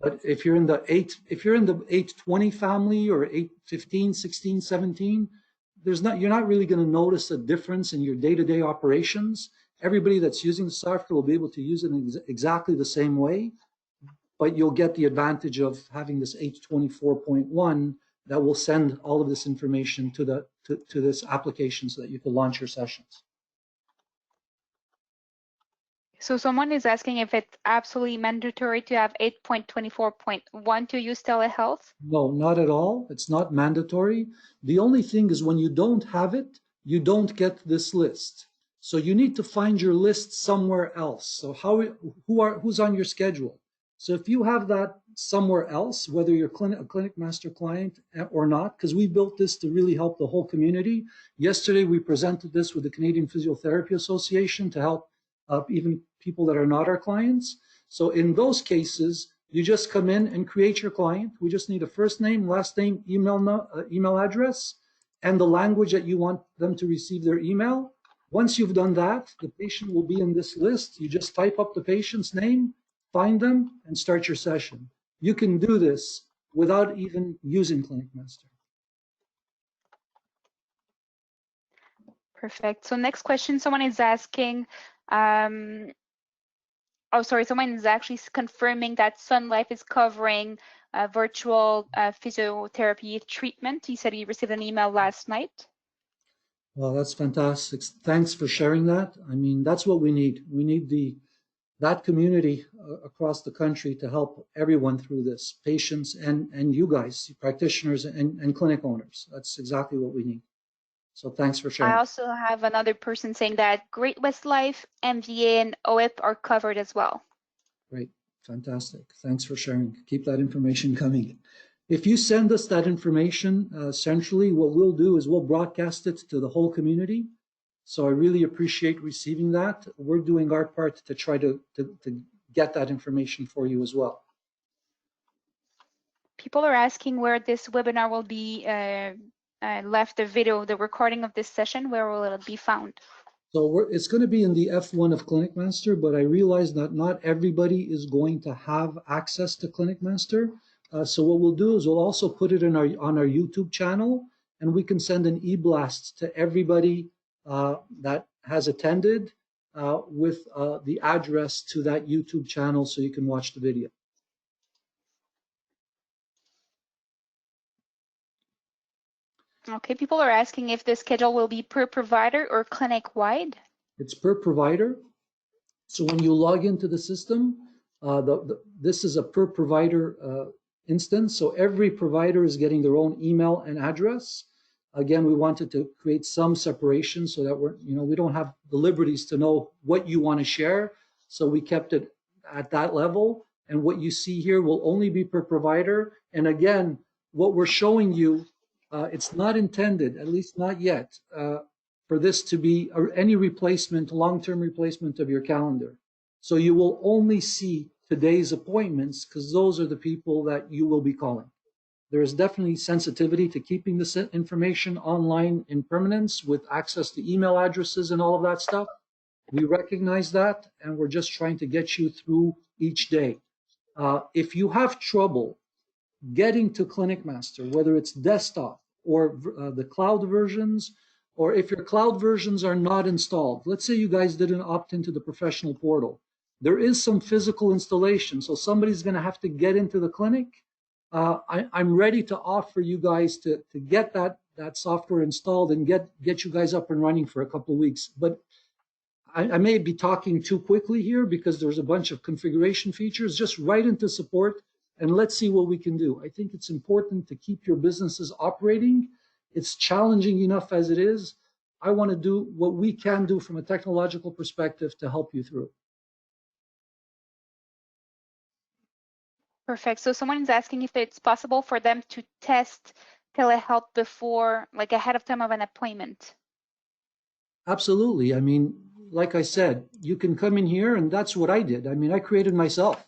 Speaker 3: But if you're in the 820 family or 815, 16, 17, you're not really going to notice a difference in your day-to-day operations. Everybody that's using the software will be able to use it in exactly the same way, but you'll get the advantage of having this 824.1 that will send all of this information to this application so that you can launch your sessions.
Speaker 1: So someone is asking if it's absolutely mandatory to have 8.24.1 to use telehealth?
Speaker 3: No, not at all. It's not mandatory. The only thing is when you don't have it, you don't get this list. So you need to find your list somewhere else. So who's on your schedule? So if you have that somewhere else, whether you're a Clinic Master client or not, because we built this to really help the whole community. Yesterday, we presented this with the Canadian Physiotherapy Association to help even people that are not our clients. So in those cases, you just come in and create your client. We just need a first name, last name, email address, and the language that you want them to receive their email. Once you've done that, the patient will be in this list. You just type up the patient's name, find them, and start your session. You can do this without even using Clinic Master.
Speaker 1: Perfect. So next question, someone is asking, someone is actually confirming that Sun Life is covering virtual physiotherapy treatment. He said he received an email last night.
Speaker 3: Well, that's fantastic. Thanks for sharing that. I mean, that's what we need. We need that community across the country to help everyone through this, patients and you guys, practitioners and clinic owners. That's exactly what we need. So thanks for
Speaker 1: I
Speaker 3: sharing.
Speaker 1: also have another person saying that Great West Life, MVA, and OIP are covered as well.
Speaker 3: Great, fantastic. Thanks for sharing. Keep that information coming. If you send us that information centrally, what we'll do is we'll broadcast it to the whole community. So I really appreciate receiving that. We're doing our part to try to get that information for you as well.
Speaker 1: People are asking where this webinar will be left, the video, the recording of this session, where will it be found?
Speaker 3: So it's going to be in the F1 of Clinic Master, but I realize that not everybody is going to have access to Clinic Master. So what we'll do is we'll also put it in on our YouTube channel, and we can send an e-blast to everybody that has attended with the address to that YouTube channel so you can watch the video.
Speaker 1: Okay, people are asking if the schedule will be per provider or clinic-wide.
Speaker 3: It's per provider. So when you log into the system, this is a per provider instance. So every provider is getting their own email and address. Again, we wanted to create some separation so that we don't have the liberties to know what you want to share. So we kept it at that level. And what you see here will only be per provider. And again, what we're showing you, it's not intended, at least not yet, for this to be any replacement, long-term replacement of your calendar. So you will only see today's appointments because those are the people that you will be calling. There is definitely sensitivity to keeping this information online in permanence with access to email addresses and all of that stuff. We recognize that, and we're just trying to get you through each day. If you have trouble getting to Clinic Master, whether it's desktop or the cloud versions, or if your cloud versions are not installed, let's say you guys didn't opt into the professional portal, there is some physical installation. So somebody's going to have to get into the clinic. I'm ready to offer you guys to get that software installed and get you guys up and running for a couple of weeks. But I may be talking too quickly here because there's a bunch of configuration features. Just write into support and let's see what we can do. I think it's important to keep your businesses operating. It's challenging enough as it is. I want to do what we can do from a technological perspective to help you through.
Speaker 1: Perfect. So someone is asking if it's possible for them to test telehealth before, like ahead of time of an appointment.
Speaker 3: Absolutely. I mean, like I said, you can come in here, and that's what I did. I mean, I created myself.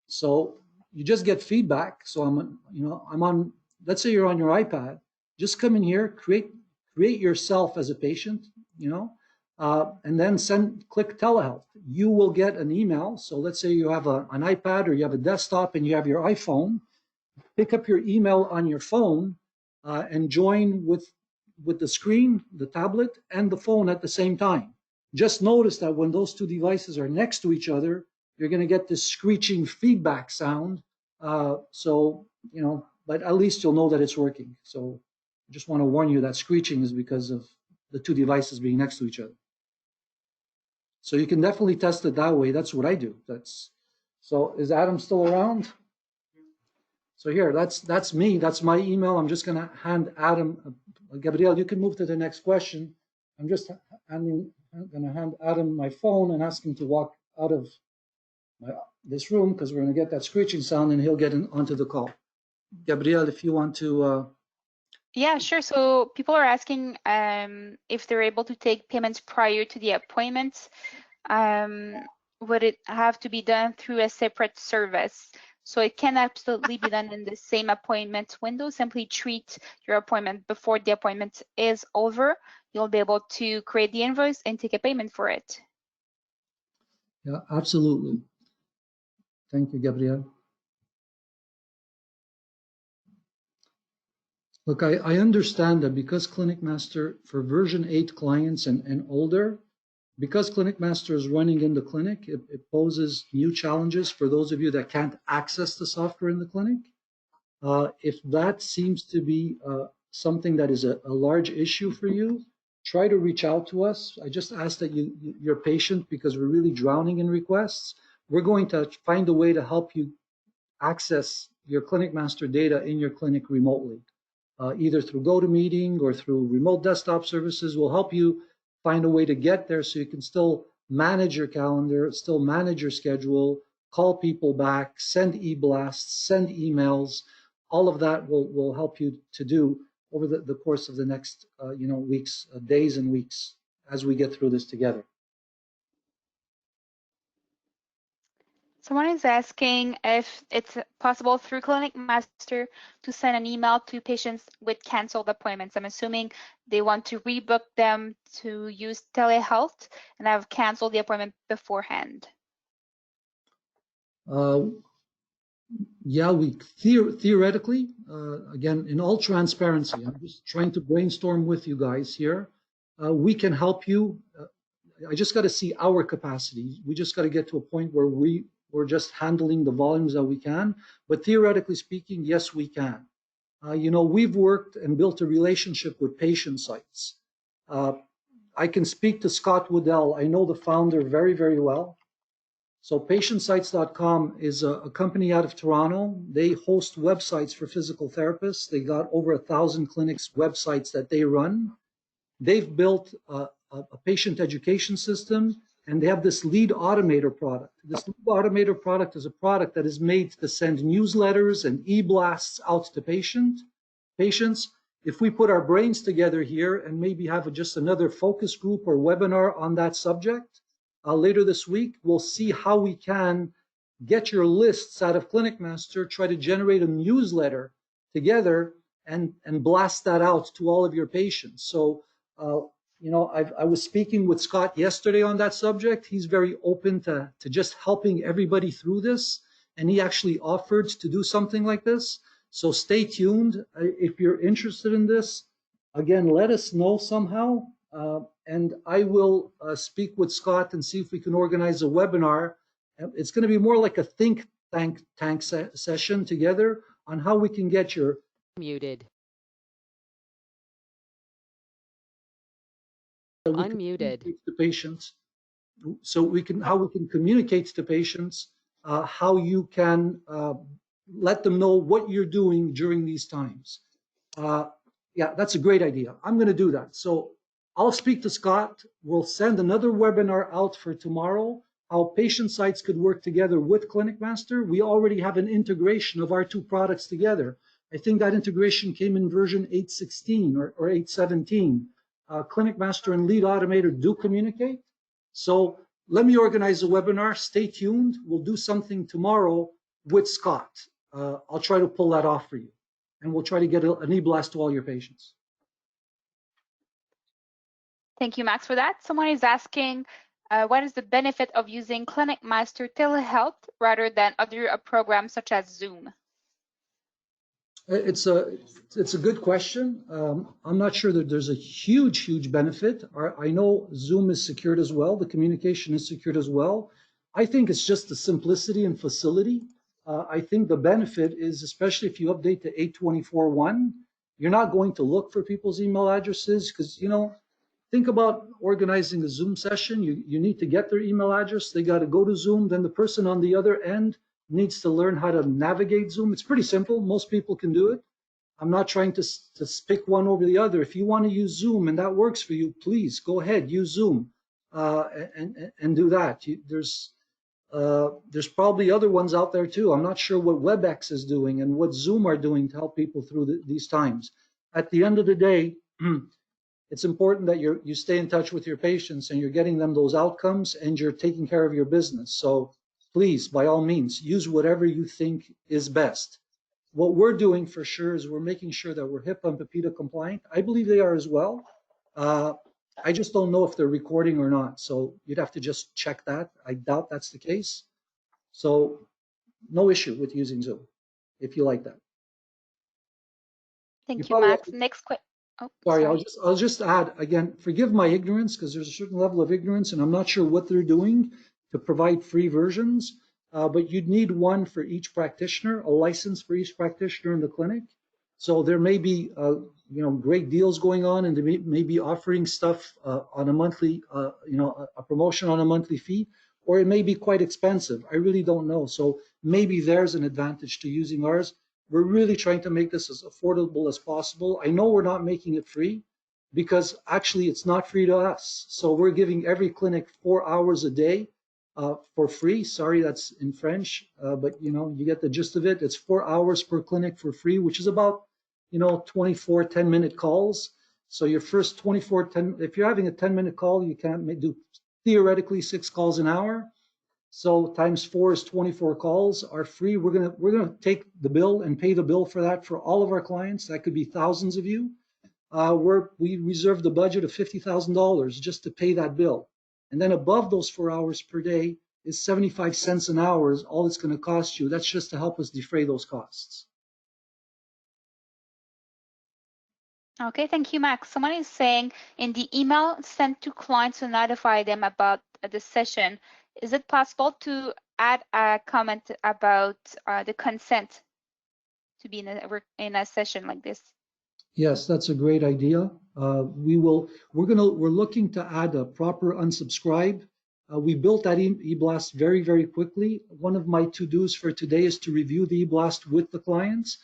Speaker 3: So you just get feedback. So I'm on, let's say you're on your iPad, just come in here, create yourself as a patient, and then click telehealth. You will get an email. So let's say you have an iPad or you have a desktop and you have your iPhone, pick up your email on your phone and join with the screen, the tablet, and the phone at the same time. Just notice that when those two devices are next to each other, you're going to get this screeching feedback sound. But at least you'll know that it's working. So I just want to warn you that screeching is because of the two devices being next to each other. So you can definitely test it that way. That's what I do. So is Adam still around? So here, that's me. That's my email. I'm just going to hand Adam, Gabriel, you can move to the next question. I'm just going to hand Adam my phone and ask him to walk out of this room because we're going to get that screeching sound and he'll get onto the call. Gabriel, if you want to.
Speaker 1: Yeah, sure. So people are asking if they're able to take payments prior to the appointment. Would it have to be done through a separate service? So it can absolutely be done in the same appointment window. Simply treat your appointment before the appointment is over. You'll be able to create the invoice and take a payment for it.
Speaker 3: Yeah, absolutely. Thank you, Gabriel. Look, I understand that because Clinic Master for version 8 clients and older, because Clinic Master is running in the clinic, it poses new challenges for those of you that can't access the software in the clinic. If that seems to be something that is a large issue for you, try to reach out to us. I just ask that you're patient because we're really drowning in requests. We're going to find a way to help you access your Clinic Master data in your clinic remotely, either through GoToMeeting or through remote desktop services. We'll help you find a way to get there so you can still manage your calendar, still manage your schedule, call people back, send e-blasts, send emails. All of that will help you to do over the course of the next weeks, days and weeks as we get through this together.
Speaker 1: Someone is asking if it's possible through Clinic Master to send an email to patients with canceled appointments. I'm assuming they want to rebook them to use telehealth and have canceled the appointment beforehand.
Speaker 3: Yeah, we theoretically, again, in all transparency, I'm just trying to brainstorm with you guys here. We can help you. I just got to see our capacity. We just got to get to a point where we're just handling the volumes that we can. But theoretically speaking, yes, we can. We've worked and built a relationship with patient sites. I can speak to Scott Woodell. I know the founder very, very well. So patientsites.com is a company out of Toronto. They host websites for physical therapists. They got over 1,000 clinics websites that they run. They've built a patient education system, and they have this lead automator product. This lead automator product is a product that is made to send newsletters and e-blasts out to patients. If we put our brains together here and maybe have just another focus group or webinar on that subject, later this week, we'll see how we can get your lists out of Clinic Master, try to generate a newsletter together and blast that out to all of your patients. So, I was speaking with Scott yesterday on that subject. He's very open to just helping everybody through this. And he actually offered to do something like this. So stay tuned. If you're interested in this, again, let us know somehow. And I will speak with Scott and see if we can organize a webinar. It's going to be more like a think tank session together on how we can get your
Speaker 2: Muted.
Speaker 3: Unmuted. To patients, so how we can communicate to patients how you can let them know what you're doing during these times. Yeah, that's a great idea. I'm going to do that. So I'll speak to Scott. We'll send another webinar out for tomorrow, how patient sites could work together with Clinic Master. We already have an integration of our two products together. I think that integration came in version 8.16 or 8.17. Clinic Master and Lead Automator do communicate. So let me organize a webinar. Stay tuned. We'll do something tomorrow with Scott. I'll try to pull that off for you. And we'll try to get an e-blast to all your patients.
Speaker 1: Thank you, Max, for that. Someone is asking, what is the benefit of using Clinic Master Telehealth rather than other programs such as Zoom?
Speaker 3: It's a good question. I'm not sure that there's a huge benefit. I know Zoom is secured as well. The communication is secured as well. I think it's just the simplicity and facility. I think the benefit is, especially if you update to 824.1, you're not going to look for people's email addresses because, think about organizing a Zoom session. You need to get their email address. They got to go to Zoom. Then the person on the other end needs to learn how to navigate Zoom. It's pretty simple. Most people can do it. I'm not trying to pick one over the other. If you want to use Zoom and that works for you, please go ahead, use Zoom and do that. There's probably other ones out there too. I'm not sure what WebEx is doing and what Zoom are doing to help people through these times. At the end of the day, it's important that you stay in touch with your patients and you're getting them those outcomes and you're taking care of your business. So please, by all means, use whatever you think is best. What we're doing for sure is we're making sure that we're HIPAA and PIPEDA compliant. I believe they are as well. I just don't know if they're recording or not. So you'd have to just check that. I doubt that's the case. So no issue with using Zoom if you like that.
Speaker 1: Thank you, Max. Next question. Oh,
Speaker 3: sorry, I'll just add again, forgive my ignorance because there's a certain level of ignorance and I'm not sure what they're doing to provide free versions, but you'd need one for each practitioner, a license for each practitioner in the clinic. So there may be great deals going on, and they may be offering stuff on a monthly, a promotion on a monthly fee, or it may be quite expensive. I really don't know. So maybe there's an advantage to using ours. We're really trying to make this as affordable as possible. I know we're not making it free because actually it's not free to us. So we're giving every clinic 4 hours a day for free. Sorry, that's in French, but you get the gist of it. It's 4 hours per clinic for free, which is about 24 10-minute calls. So your first 24 if you're having a 10-minute call, you can't do theoretically 6 calls an hour. So times 4 is 24 calls are free. We're gonna take the bill and pay the bill for that for all of our clients. That could be thousands of you. We reserved the budget of $50,000 just to pay that bill. And then above those 4 hours per day is 75 cents an hour is all it's going to cost you. That's just to help us defray those costs.
Speaker 1: Okay, thank you, Max. Someone is saying in the email sent to clients to notify them about the session, is it possible to add a comment about the consent to be in a session like this?
Speaker 3: Yes, that's a great idea. We're looking to add a proper unsubscribe. We built that e-blast very, very quickly. One of my to-dos for today is to review the e-blast with the clients,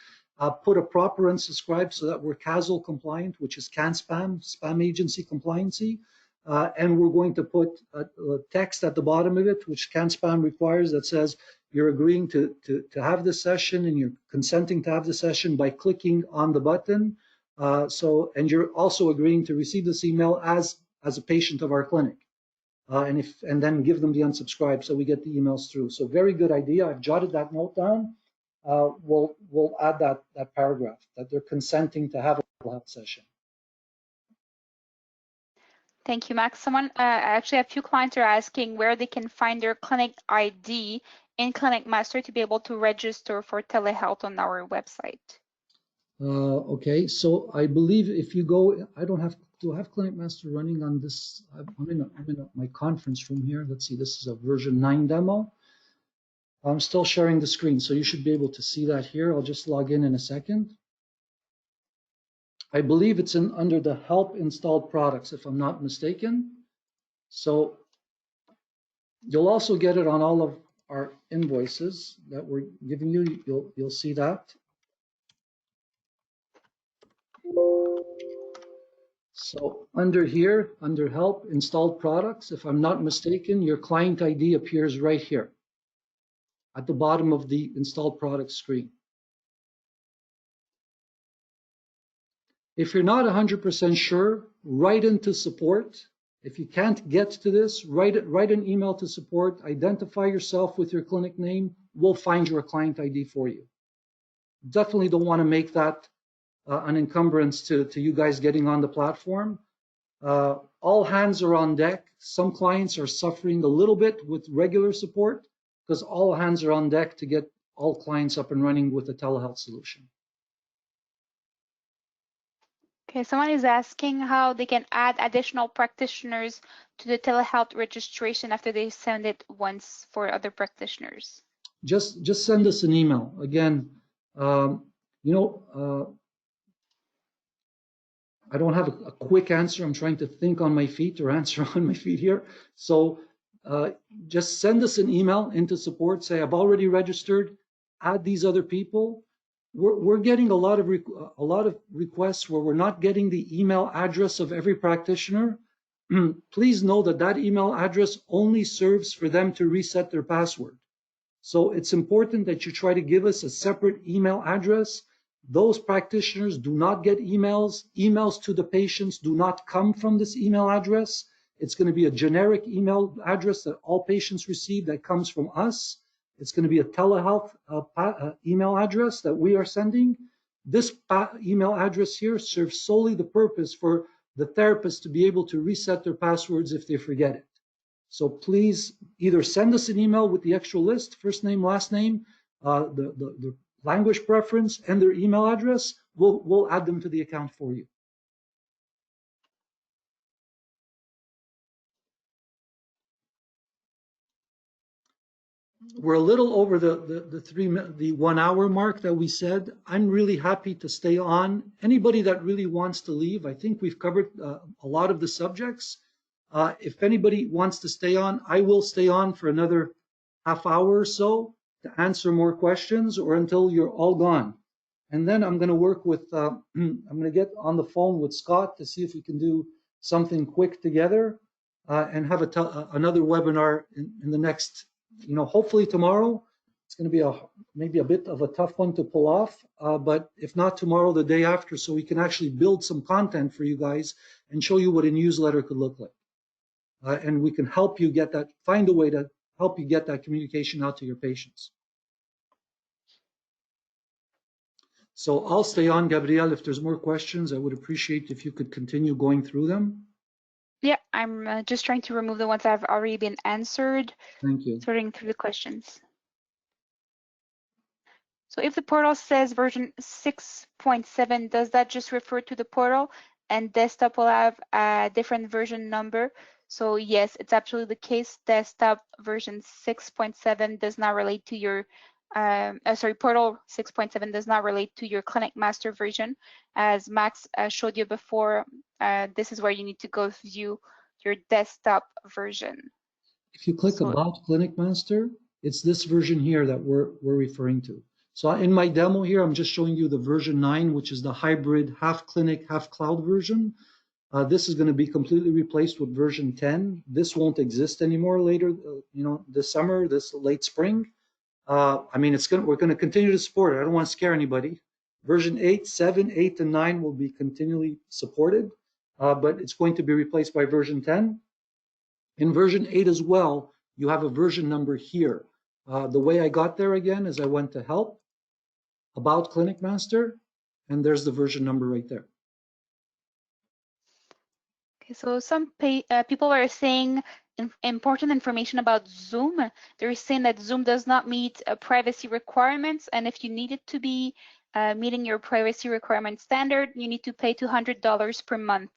Speaker 3: put a proper unsubscribe so that we're CASL compliant, which is spam agency compliancy. And we're going to put a text at the bottom of it, which CAN-SPAM requires, that says you're agreeing to have this session and you're consenting to have the session by clicking on the button. And you're also agreeing to receive this email as a patient of our clinic, and then give them the unsubscribe so we get the emails through. So very good idea. I've jotted that note down. We'll add that paragraph that they're consenting to have a telehealth session.
Speaker 1: Thank you, Max. Actually, a few clients are asking where they can find their clinic ID in Clinic Master to be able to register for telehealth on our website.
Speaker 3: Okay, so I believe if you go, do I have Clinic Master running on this? I'm in my conference room here. Let's see, this is a version 9 demo. I'm still sharing the screen, so you should be able to see that here. I'll just log in a second. I believe it's under the help installed products, if I'm not mistaken. So you'll also get it on all of our invoices that we're giving you. You'll see that. So under here, under help installed products, if I'm not mistaken, your client ID appears right here at the bottom of the installed product screen. If you're not 100% sure, write into support. If you can't get to this, write an email to support, identify yourself with your clinic name. We'll find your client ID for you. Definitely don't want to make that an encumbrance to you guys getting on the platform. All hands are on deck. Some clients are suffering a little bit with regular support because all hands are on deck to get all clients up and running with a telehealth solution.
Speaker 1: Okay, someone is asking how they can add additional practitioners to the telehealth registration after they send it once for other practitioners.
Speaker 3: Just send us an email. Again, I don't have a quick answer. I'm trying to think on my feet or answer on my feet here. So just send us an email into support. Say, I've already registered. Add these other people. We're getting a lot of requests where we're not getting the email address of every practitioner. Please know that email address only serves for them to reset their password. So it's important that you try to give us a separate email address. Those practitioners do not get emails. Emails to the patients do not come from this email address. It's going to be a generic email address that all patients receive that comes from us. It's going to be a telehealth email address that we are sending. This email address here serves solely the purpose for the therapist to be able to reset their passwords if they forget it. So please either send us an email with the extra list, first name, last name, the language preference, and their email address. We'll add them to the account for you. we're a little over the 1 hour mark that we said. I'm really happy to stay on. Anybody that really wants to leave, I think we've covered a lot of the subjects. If anybody wants to stay on, I will stay on for another half hour or so to answer more questions, or until you're all gone. And then I'm going to work with, I'm going to get on the phone with Scott to see if we can do something quick together, and have another webinar in the next, hopefully tomorrow. It's going to be maybe a bit of a tough one to pull off, but if not tomorrow, the day after, so we can actually build some content for you guys and show you what a newsletter could look like. And we can help you get that, find a way to help you get that communication out to your patients. So I'll stay on, Gabrielle. If there's more questions, I would appreciate if you could continue going through them.
Speaker 1: Yeah, I'm just trying to remove the ones that have already been answered.
Speaker 3: Thank you.
Speaker 1: Sorting through the questions. So if the portal says version 6.7, does that just refer to the portal, and desktop will have a different version number? So yes, it's absolutely the case. Desktop version 6.7 does not relate to your, portal 6.7 does not relate to your Clinic Master version. As Max showed you before, this is where you need to go view your desktop version.
Speaker 3: If you click About Clinic Master, it's this version here that we're referring to. So in my demo here, I'm just showing you the version 9, which is the hybrid half clinic, half cloud version. This is going to be completely replaced with version 10. This won't exist anymore later, this summer, this late spring. I mean, we're going to continue to support it. I don't want to scare anybody. Version 8, 7, 8, and 9 will be continually supported, but it's going to be replaced by version 10. In version 8 as well, you have a version number here. The way I got there again is I went to Help, About Clinic Master, and there's the version number right there.
Speaker 1: Okay, so some people are saying important information about Zoom. They're saying that Zoom does not meet privacy requirements, and if you need it to be meeting your privacy requirement standard, you need to pay $200 per month.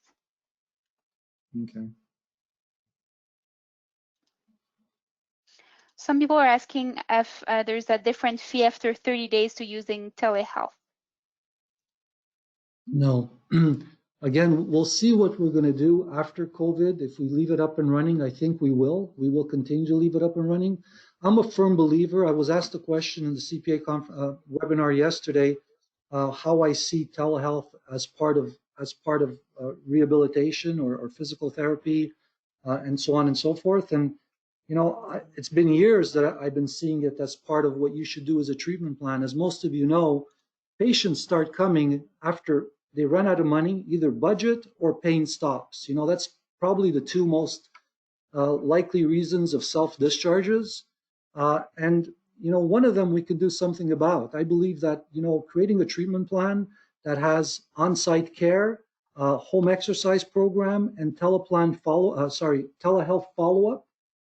Speaker 3: Okay.
Speaker 1: Some people are asking if there's a different fee after 30 days to using telehealth.
Speaker 3: No. Again, we'll see what we're going to do after COVID. If we leave it up and running, I think we will. We will continue to leave it up and running. I'm a firm believer. I was asked a question in the CPA webinar yesterday, how I see telehealth as part of rehabilitation or physical therapy, and so on and so forth. And it's been years that I've been seeing it as part of what you should do as a treatment plan. As most of you know, patients start coming after they run out of money, either budget or pain stops. That's probably the two most likely reasons of self-discharges. And one of them we could do something about. I believe that, creating a treatment plan that has on-site care, home exercise program, and telehealth follow-up,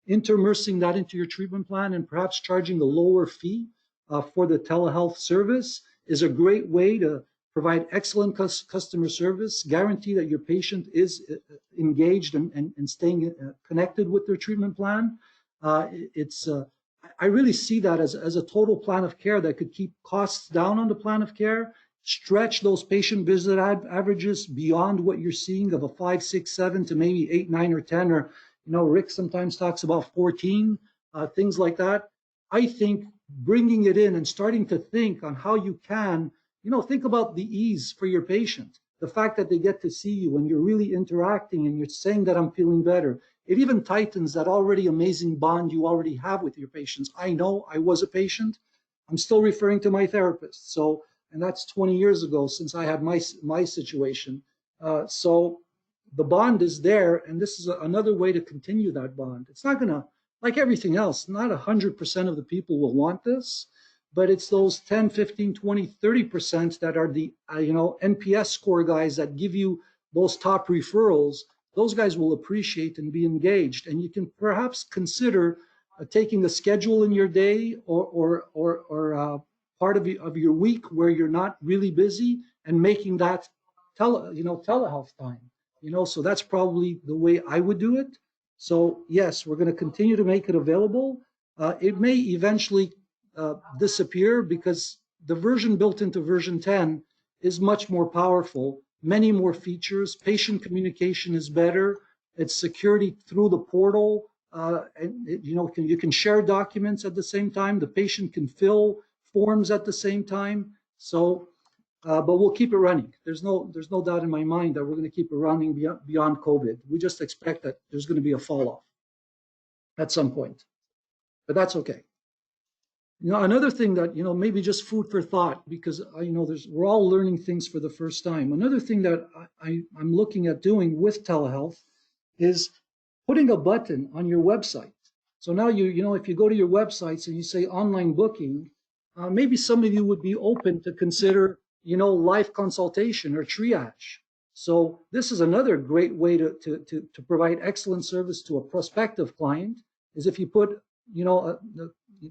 Speaker 3: intermersing that into your treatment plan and perhaps charging a lower fee for the telehealth service is a great way to provide excellent customer service, guarantee that your patient is engaged and staying connected with their treatment plan. I really see that as a total plan of care that could keep costs down on the plan of care, stretch those patient visit averages beyond what you're seeing of a 5, 6, 7 to maybe 8, 9, or 10, or Rick sometimes talks about 14, things like that. I think bringing it in and starting to think on how you can, think about the ease for your patient. The fact that they get to see you when you're really interacting and you're saying that I'm feeling better. It even tightens that already amazing bond you already have with your patients. I know I was a patient. I'm still referring to my therapist. So, and that's 20 years ago since I had my situation. So the bond is there, and this is another way to continue that bond. It's not going to, like everything else, not 100% of the people will want this, but it's those 10, 15, 20, 30% that are the NPS score guys that give you those top referrals. Those guys will appreciate and be engaged, and you can perhaps consider taking a schedule in your day or part of your week where you're not really busy and making that telehealth time. So that's probably the way I would do it. So yes, we're going to continue to make it available. It may eventually disappear because the version built into version 10 is much more powerful, many more features. Patient communication is better. It's security through the portal. You can share documents at the same time. The patient can fill forms at the same time. So, but we'll keep it running. There's no doubt in my mind that we're going to keep it running beyond COVID. We just expect that there's going to be a fall off at some point, but that's okay. Another thing that, maybe just food for thought, because we're all learning things for the first time. Another thing that I'm looking at doing with telehealth is putting a button on your website. So now if you go to your websites and you say online booking, maybe some of you would be open to consider, live consultation or triage. So this is another great way to provide excellent service to a prospective client, is if you put,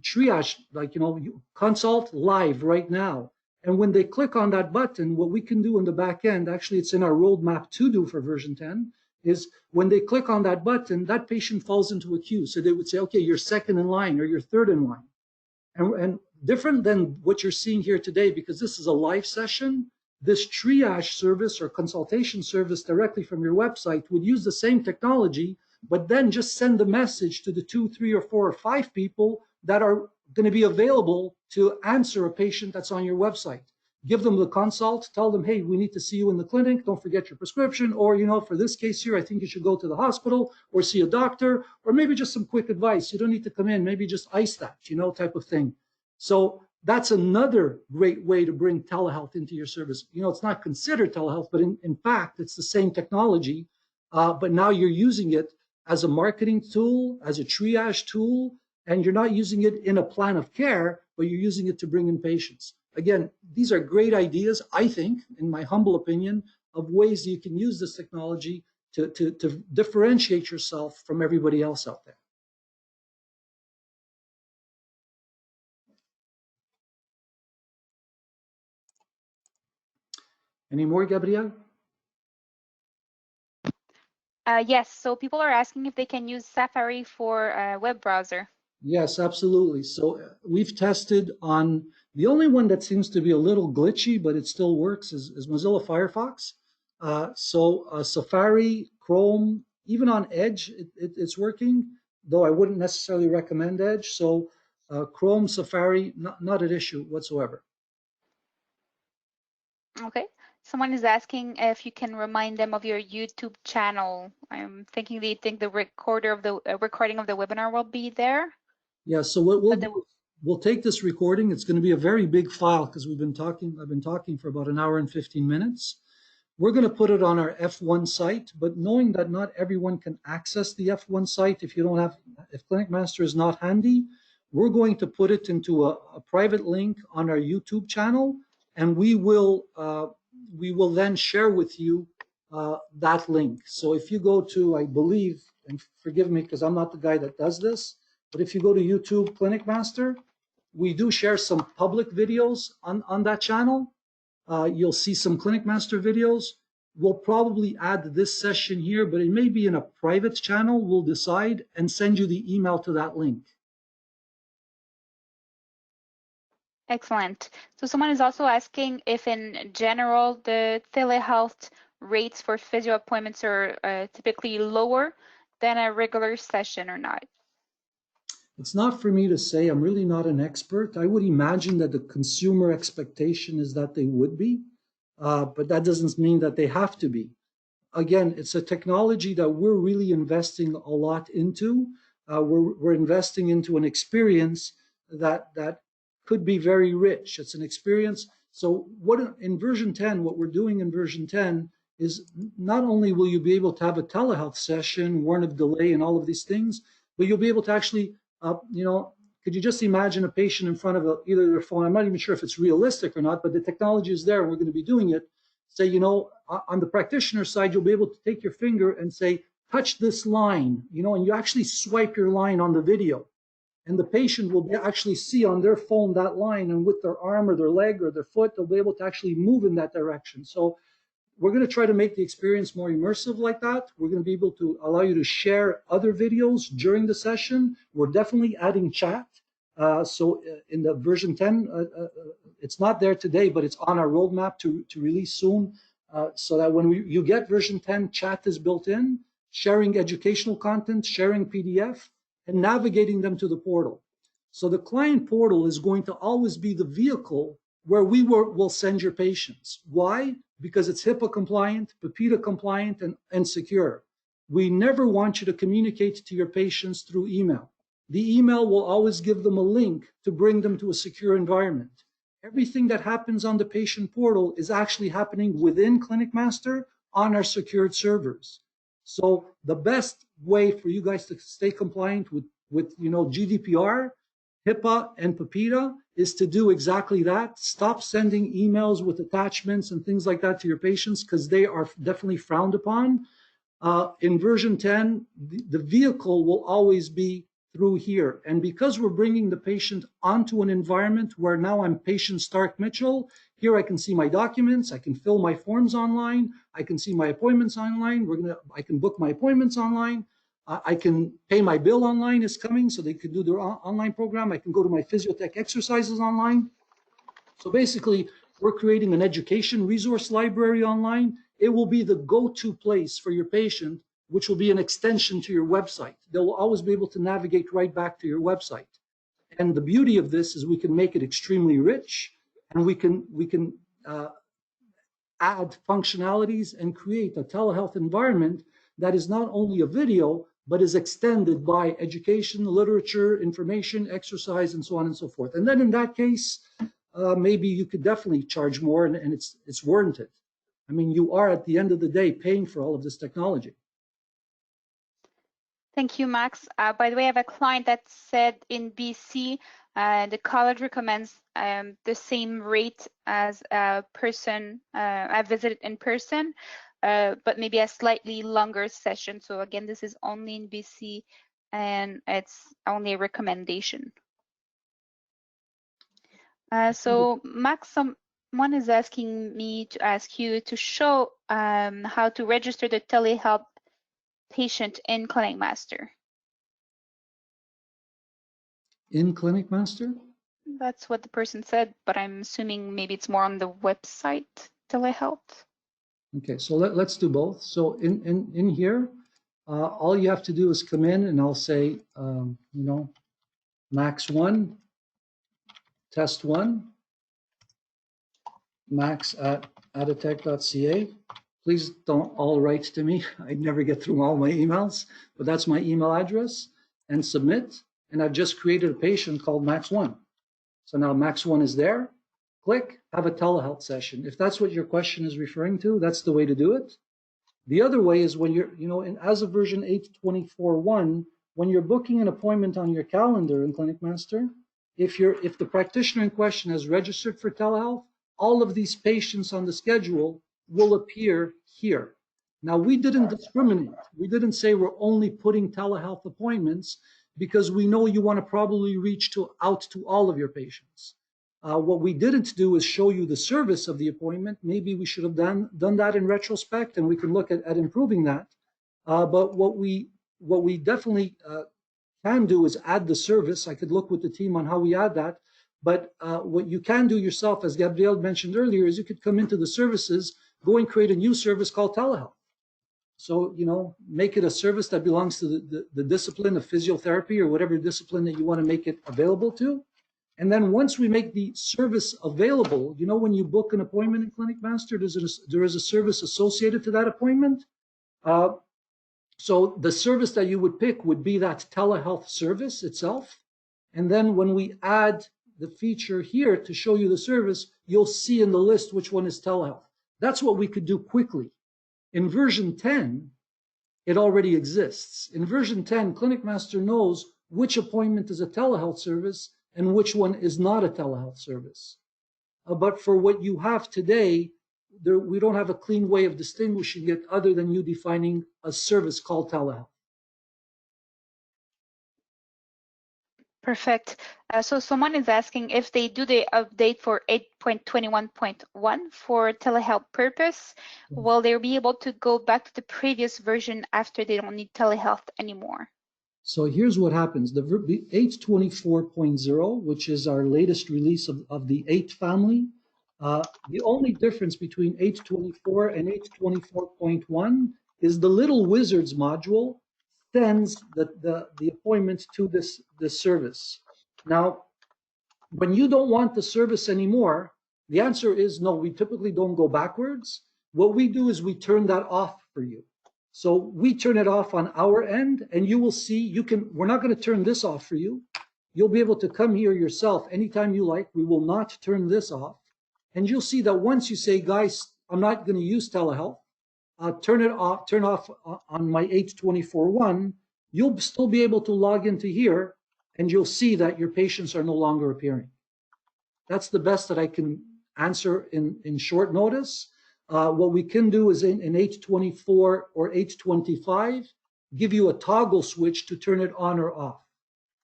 Speaker 3: triage, you consult live right now. And when they click on that button, what we can do in the back end, actually it's in our roadmap to do for version 10, is when they click on that button, that patient falls into a queue. So they would say, okay, you're second in line or you're third in line. And different than what you're seeing here today, because this is a live session, this triage service or consultation service directly from your website would use the same technology, but then just send the message to the 2, 3, or 4, or 5 people that are going to be available to answer a patient that's on your website. Give them the consult, tell them, hey, we need to see you in the clinic, don't forget your prescription, or, for this case here, I think you should go to the hospital or see a doctor, or maybe just some quick advice. You don't need to come in, maybe just ice that, type of thing. So that's another great way to bring telehealth into your service. It's not considered telehealth, but in fact, it's the same technology, but now you're using it as a marketing tool, as a triage tool, and you're not using it in a plan of care, but you're using it to bring in patients. Again, these are great ideas, I think, in my humble opinion, of ways you can use this technology to differentiate yourself from everybody else out there. Any more, Gabrielle?
Speaker 1: Yes, so people are asking if they can use Safari for a web browser.
Speaker 3: Yes, absolutely. So we've tested on, the only one that seems to be a little glitchy, but it still works, is Mozilla Firefox. Safari, Chrome, even on Edge, it's working, though I wouldn't necessarily recommend Edge. So Chrome, Safari, not an issue whatsoever.
Speaker 1: Okay. Someone is asking if you can remind them of your YouTube channel. I'm thinking they think the recording of the webinar will be there.
Speaker 3: Yeah. So what we'll do, we'll take this recording. It's going to be a very big file because I've been talking for about an hour and 15 minutes. We're going to put it on our F1 site, but knowing that not everyone can access the F1 site if Clinic Master is not handy, we're going to put it into a private link on our YouTube channel, and we will then share with you that link. So if you go to, I believe, and forgive me because I'm not the guy that does this, but if you go to YouTube Clinic Master, we do share some public videos on that channel. You'll see some Clinic Master videos. We'll probably add this session here, but it may be in a private channel. We'll decide and send you the email to that link.
Speaker 1: Excellent. So someone is also asking if in general the telehealth rates for physio appointments are typically lower than a regular session or not.
Speaker 3: It's not for me to say. I'm really not an expert. I would imagine that the consumer expectation is that they would be, but that doesn't mean that they have to be. Again, it's a technology that we're really investing a lot into. We're investing into an experience that could be very rich. It's an experience. So in version 10, what we're doing in version 10 is not only will you be able to have a telehealth session, warn of delay and all of these things, but you'll be able to actually, could you just imagine a patient in front of either their phone? I'm not even sure if it's realistic or not, but the technology is there and we're going to be doing it. Say, on the practitioner side, you'll be able to take your finger and say, touch this line, and you actually swipe your line on the video. And the patient will actually see on their phone that line, and with their arm or their leg or their foot, they'll be able to actually move in that direction. So we're going to try to make the experience more immersive like that. We're going to be able to allow you to share other videos during the session. We're definitely adding chat. So in the version 10, it's not there today, but it's on our roadmap to release soon. So that when you get version 10, chat is built in, sharing educational content, sharing PDF, and navigating them to the portal. So the client portal is going to always be the vehicle where we will send your patients. Why? Because it's HIPAA compliant, PIPEDA compliant, and secure. We never want you to communicate to your patients through email. The email will always give them a link to bring them to a secure environment. Everything that happens on the patient portal is actually happening within ClinicMaster on our secured servers. So the best way for you guys to stay compliant with GDPR, HIPAA, and PIPEDA is to do exactly that. Stop sending emails with attachments and things like that to your patients, because they are definitely frowned upon. In version 10, the vehicle will always be through here. And because we're bringing the patient onto an environment where now I'm patient Stark Mitchell, here I can see my documents, I can fill my forms online, I can see my appointments online, I can book my appointments online, I can pay my bill online is coming, so they could do their online program, I can go to my Physiotech exercises online. So basically, we're creating an education resource library online. It will be the go-to place for your patient, which will be an extension to your website. They'll always be able to navigate right back to your website. And the beauty of this is we can make it extremely rich, and we can add functionalities and create a telehealth environment that is not only a video, but is extended by education, literature, information, exercise, and so on and so forth. And then in that case, maybe you could definitely charge more, and it's warranted. I mean, you are at the end of the day paying for all of this technology.
Speaker 1: Thank you, Max. By the way, I have a client that said in BC, the college recommends the same rate as a person I visited in person, but maybe a slightly longer session. So again, this is only in BC, and it's only a recommendation. So Max, someone is asking me to ask you to show how to register the telehealth patient in ClinicMaster.
Speaker 3: In ClinicMaster?
Speaker 1: That's what the person said, but I'm assuming maybe it's more on the website, Telehealth.
Speaker 3: Okay, so let's do both. So in here, all you have to do is come in, and I'll say, Max 1, test 1, max@aditech.ca. Please don't all write to me. I never get through all my emails, but that's my email address, and submit. And I've just created a patient called Max 1. So now Max 1 is there. Click, have a telehealth session. If that's what your question is referring to, that's the way to do it. The other way is when you're, as of version 8.24.1, when you're booking an appointment on your calendar in ClinicMaster, if the practitioner in question has registered for telehealth, all of these patients on the schedule will appear here. Now, we didn't discriminate. We didn't say we're only putting telehealth appointments, because we know you want to probably reach out to all of your patients. What we didn't do is show you the service of the appointment. Maybe we should have done that in retrospect, and we can look at improving that. But what we definitely can do is add the service. I could look with the team on how we add that. But what you can do yourself, as Gabrielle mentioned earlier, is you could come into the services, go and create a new service called telehealth. So, make it a service that belongs to the discipline of physiotherapy, or whatever discipline that you want to make it available to. And then once we make the service available, when you book an appointment in ClinicMaster, there is a service associated to that appointment. So the service that you would pick would be that telehealth service itself. And then when we add the feature here to show you the service, you'll see in the list which one is telehealth. That's what we could do quickly. In version 10, it already exists. In version 10, ClinicMaster knows which appointment is a telehealth service and which one is not a telehealth service. But for what you have today, we don't have a clean way of distinguishing it other than you defining a service called telehealth.
Speaker 1: Perfect. So someone is asking if they do the update for 8.21.1 for telehealth purpose, will they be able to go back to the previous version after they don't need telehealth anymore?
Speaker 3: So here's what happens. The 824.0, which is our latest release of the 8 family, the only difference between 824 and 824.1 is the little wizards module sends the appointments to this service. Now, when you don't want the service anymore, the answer is no, we typically don't go backwards. What we do is we turn that off for you. So we turn it off on our end, and you will see, we're not going to turn this off for you. You'll be able to come here yourself anytime you like. We will not turn this off. And you'll see that once you say, guys, I'm not going to use telehealth, turn off on my 824.1, you'll still be able to log into here, and you'll see that your patients are no longer appearing. That's the best that I can answer in short notice. What we can do is in 824 or 825, give you a toggle switch to turn it on or off.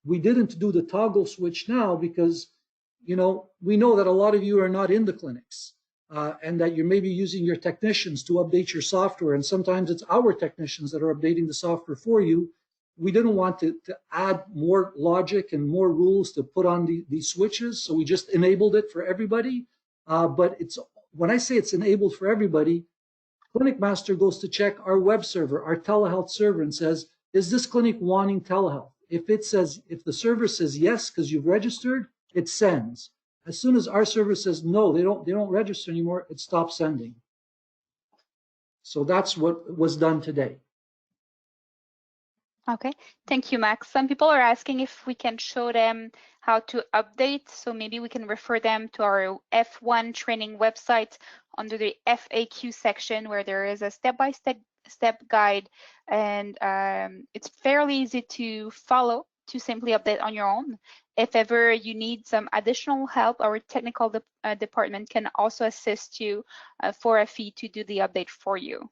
Speaker 3: We didn't do the toggle switch now because, we know that a lot of you are not in the clinics and that you're maybe using your technicians to update your software. And sometimes it's our technicians that are updating the software for you. We didn't want to add more logic and more rules to put on these switches. So we just enabled it for everybody. But when I say it's enabled for everybody, Clinic Master goes to check our web server, our telehealth server, and says, is this clinic wanting telehealth? If the server says yes, because you've registered, it sends. As soon as our server says no, they don't register anymore, it stops sending. So that's what was done today.
Speaker 1: Okay, thank you, Max. Some people are asking if we can show them how to update. So maybe we can refer them to our F1 training website under the FAQ section where there is a step-by-step guide, and it's fairly easy to follow to simply update on your own. If ever you need some additional help, our technical department can also assist you for a fee to do the update for you.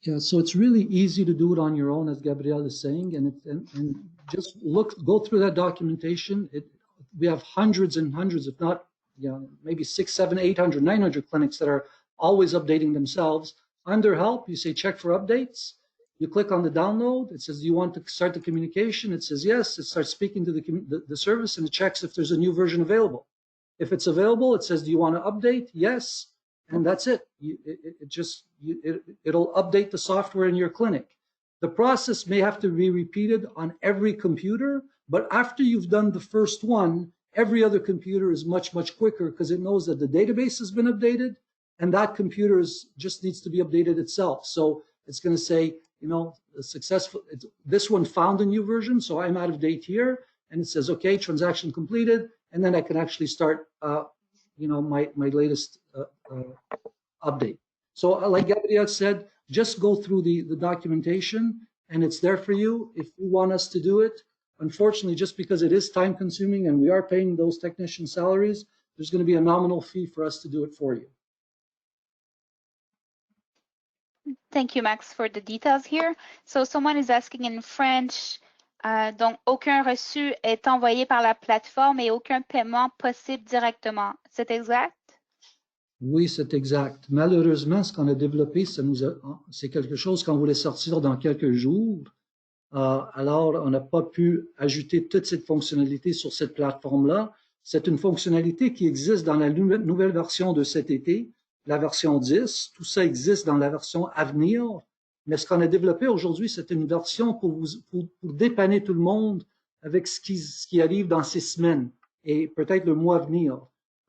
Speaker 3: Yeah, so it's really easy to do it on your own, as Gabrielle is saying, and just go through that documentation. We have hundreds and hundreds, if not, maybe 600, 700, 800, 900 clinics that are always updating themselves. Under help, you say check for updates. You click on the download. It says, do you want to start the communication? It says yes. It starts speaking to the service, and it checks if there's a new version available. If it's available, it says, do you want to update? Yes. And that's it. It'll update the software in your clinic. The process may have to be repeated on every computer, but after you've done the first one, every other computer is much, much quicker because it knows that the database has been updated and that computer just needs to be updated itself. So it's going to say, this one found a new version, so I'm out of date here. And it says, okay, transaction completed. And then I can actually start my latest update. So like Gabrielle said, just go through the documentation and it's there for you if you want us to do it. Unfortunately, just because it is time consuming and we are paying those technician salaries, there's going to be a nominal fee for us to do it for you.
Speaker 1: Thank you, Max, for the details here. So someone is asking in French, donc aucun reçu est envoyé par la plateforme et aucun paiement possible directement. C'est exact?
Speaker 3: Oui, c'est exact. Malheureusement, ce qu'on a développé, c'est quelque chose qu'on voulait sortir dans quelques jours. Alors, on n'a pas pu ajouter toute cette fonctionnalité sur cette plateforme-là. C'est une fonctionnalité qui existe dans la nouvelle version de cet été, la version 10. Tout ça existe dans la version à venir. Mais ce qu'on a développé aujourd'hui, c'est une version pour dépanner tout le monde avec ce qui arrive dans ces semaines et peut-être le mois à venir.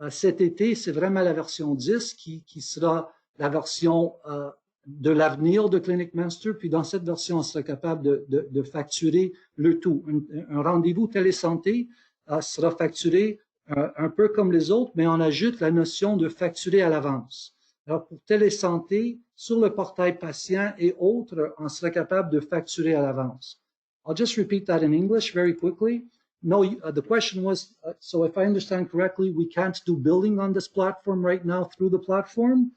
Speaker 3: Cet été, c'est vraiment la version 10 qui sera la version de l'avenir de Clinic Master. Puis dans cette version, on sera capable de facturer le tout. Un rendez-vous télésanté sera facturé un peu comme les autres, mais on ajoute la notion de facturer à l'avance. Alors pour télésanté, sur le portail patient et autres, on sera capable de facturer à l'avance. I'll just repeat that in English very quickly. No, the question was, so if I understand correctly, we can't do billing on this platform right now through the platform.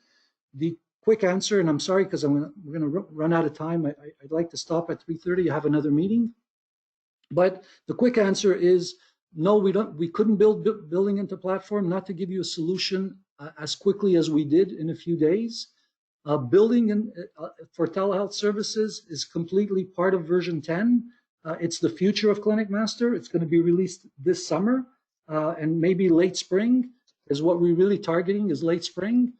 Speaker 3: The quick answer, and I'm sorry because we're going to run out of time. I'd like to stop at 3:30. I have another meeting. But the quick answer is no, we couldn't build billing into platform, not to give you a solution as quickly as we did in a few days. Billing for telehealth services is completely part of version 10. It's the future of Clinic Master. It's going to be released this summer and maybe late spring is what we're really targeting, is late spring.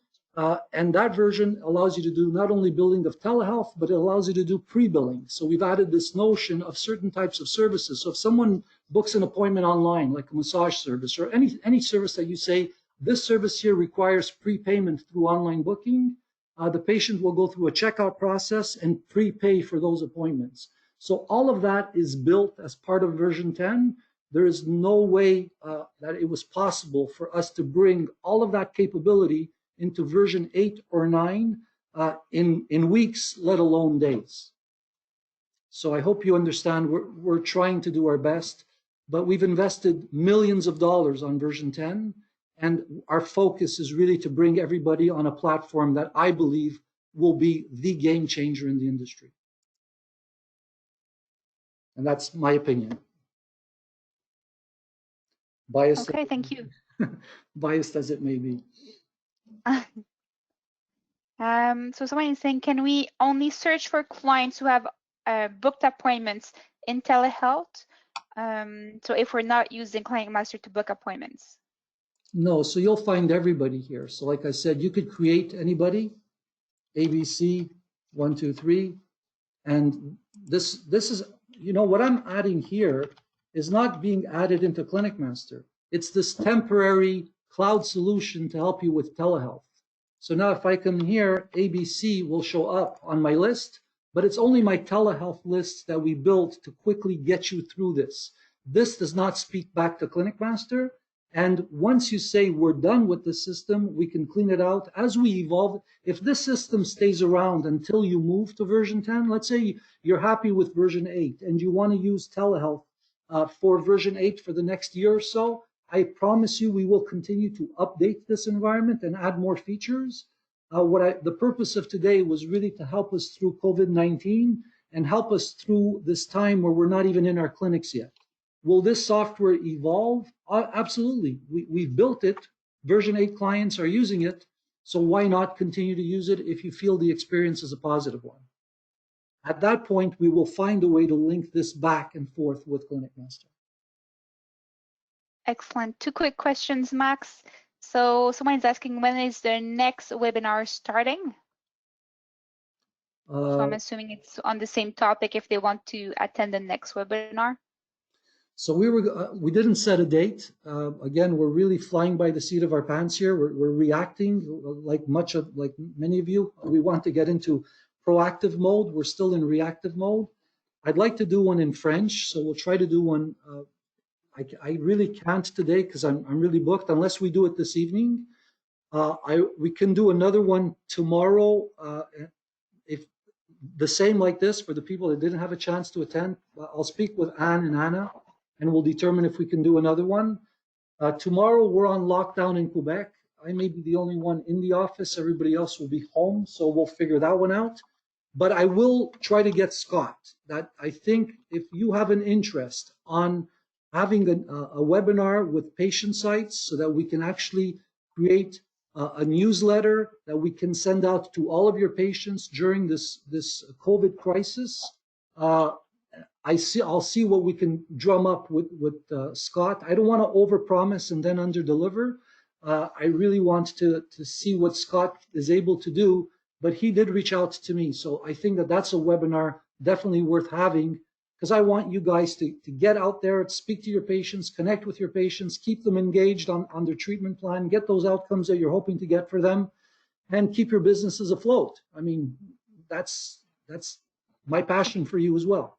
Speaker 3: And that version allows you to do not only billing of telehealth, but it allows you to do pre-billing. So we've added this notion of certain types of services. So if someone books an appointment online, like a massage service or any service that you say, this service here requires prepayment through online booking, the patient will go through a checkout process and prepay for those appointments. So all of that is built as part of version 10. There is no way that it was possible for us to bring all of that capability into version 8 or 9 in weeks, let alone days. So I hope you understand we're trying to do our best, but we've invested millions of dollars on version 10, and our focus is really to bring everybody on a platform that I believe will be the game changer in the industry. And that's my opinion. Biased.
Speaker 1: Okay, thank you.
Speaker 3: Biased as it may be.
Speaker 1: So someone is saying, can we only search for clients who have booked appointments in telehealth? So if we're not using Clinic Master to book appointments?
Speaker 3: No, so you'll find everybody here. So like I said, you could create anybody, ABC, 1, 2, 3, and this is, you know, what I'm adding here is not being added into Clinic Master. It's this temporary cloud solution to help you with telehealth. So now if I come here, ABC will show up on my list, but it's only my telehealth list that we built to quickly get you through this. This does not speak back to Clinic Master. And once you say we're done with the system, we can clean it out as we evolve. If this system stays around until you move to version 10, let's say you're happy with version 8 and you want to use telehealth for version 8 for the next year or so, I promise you we will continue to update this environment and add more features. The purpose of today was really to help us through COVID-19 and help us through this time where we're not even in our clinics yet. Will this software evolve? Absolutely. We've built it. Version 8 clients are using it. So why not continue to use it if you feel the experience is a positive one? At that point, we will find a way to link this back and forth with Clinic Master.
Speaker 1: Excellent. 2 quick questions, Max. So someone is asking, when is the next webinar starting? So I'm assuming it's on the same topic if they want to attend the next webinar.
Speaker 3: So we didn't set a date. Again, we're really flying by the seat of our pants here. We're reacting like many of you. We want to get into proactive mode. We're still in reactive mode. I'd like to do one in French, so we'll try to do one. I really can't today because I'm really booked unless we do it this evening. We can do another one tomorrow. If the same like this for the people that didn't have a chance to attend. I'll speak with Anne and Anna, and we'll determine if we can do another one. Tomorrow we're on lockdown in Quebec. I may be the only one in the office. Everybody else will be home, so we'll figure that one out. But I will try to get Scott. That I think if you have an interest on having a webinar with patient sites so that we can actually create a newsletter that we can send out to all of your patients during this COVID crisis. I'll see what we can drum up with Scott. I don't want to overpromise and then underdeliver. I really want to see what Scott is able to do, but he did reach out to me. So I think that that's a webinar definitely worth having, because I want you guys to get out there, speak to your patients, connect with your patients, keep them engaged on their treatment plan, get those outcomes that you're hoping to get for them, and keep your businesses afloat. I mean, that's my passion for you as well.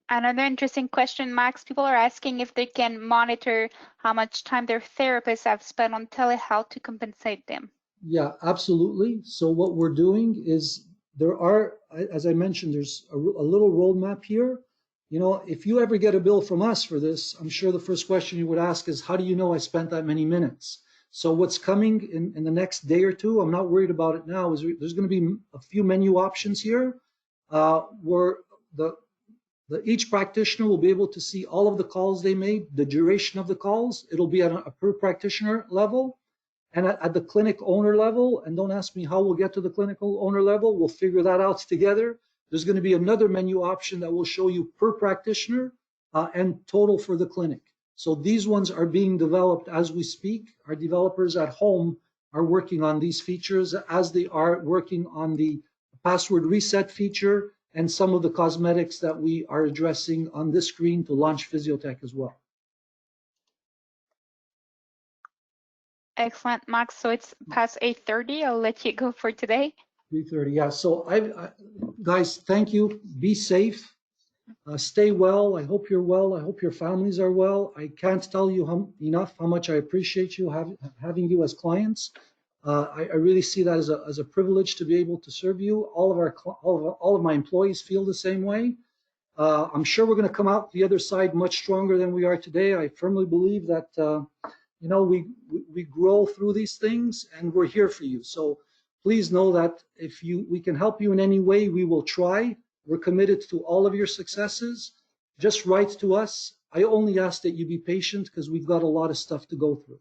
Speaker 1: Another interesting question, Max. People are asking if they can monitor how much time their therapists have spent on telehealth to compensate them.
Speaker 3: Yeah, absolutely. So what we're doing is there are, as I mentioned, there's a little roadmap here. You know, if you ever get a bill from us for this, I'm sure the first question you would ask is, how do you know I spent that many minutes? So what's coming in the next day or two, I'm not worried about it now, is there's going to be a few menu options here where Each practitioner will be able to see all of the calls they made, the duration of the calls. It'll be at a per practitioner level and at the clinic owner level. And don't ask me how we'll get to the clinical owner level. We'll figure that out together. There's going to be another menu option that will show you per practitioner and total for the clinic. So these ones are being developed as we speak. Our developers at home are working on these features as they are working on the password reset feature and some of the cosmetics that we are addressing on this screen to launch Physiotech as well.
Speaker 1: Excellent, Max. So it's past 8:30. I'll let you go for today.
Speaker 3: 3:30, yeah. So guys, thank you. Be safe. Stay well. I hope you're well. I hope your families are well. I can't tell you enough how much I appreciate you having you as clients. I really see that as a privilege to be able to serve you. All of my employees feel the same way. I'm sure we're going to come out the other side much stronger than we are today. I firmly believe that we grow through these things, and we're here for you. So please know that if we can help you in any way, we will try. We're committed to all of your successes. Just write to us. I only ask that you be patient because we've got a lot of stuff to go through.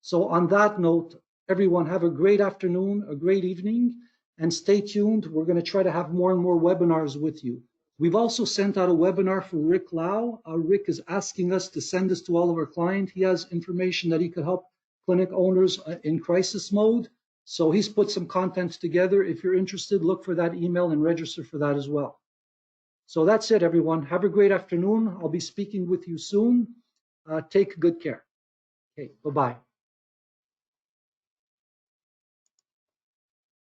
Speaker 3: So on that note, everyone have a great afternoon, a great evening, and stay tuned. We're going to try to have more and more webinars with you. We've also sent out a webinar for Rick Lau. Rick is asking us to send this to all of our clients. He has information that he could help clinic owners in crisis mode. So he's put some content together. If you're interested, look for that email and register for that as well. So that's it, everyone. Have a great afternoon. I'll be speaking with you soon. Take good care. Okay, bye-bye.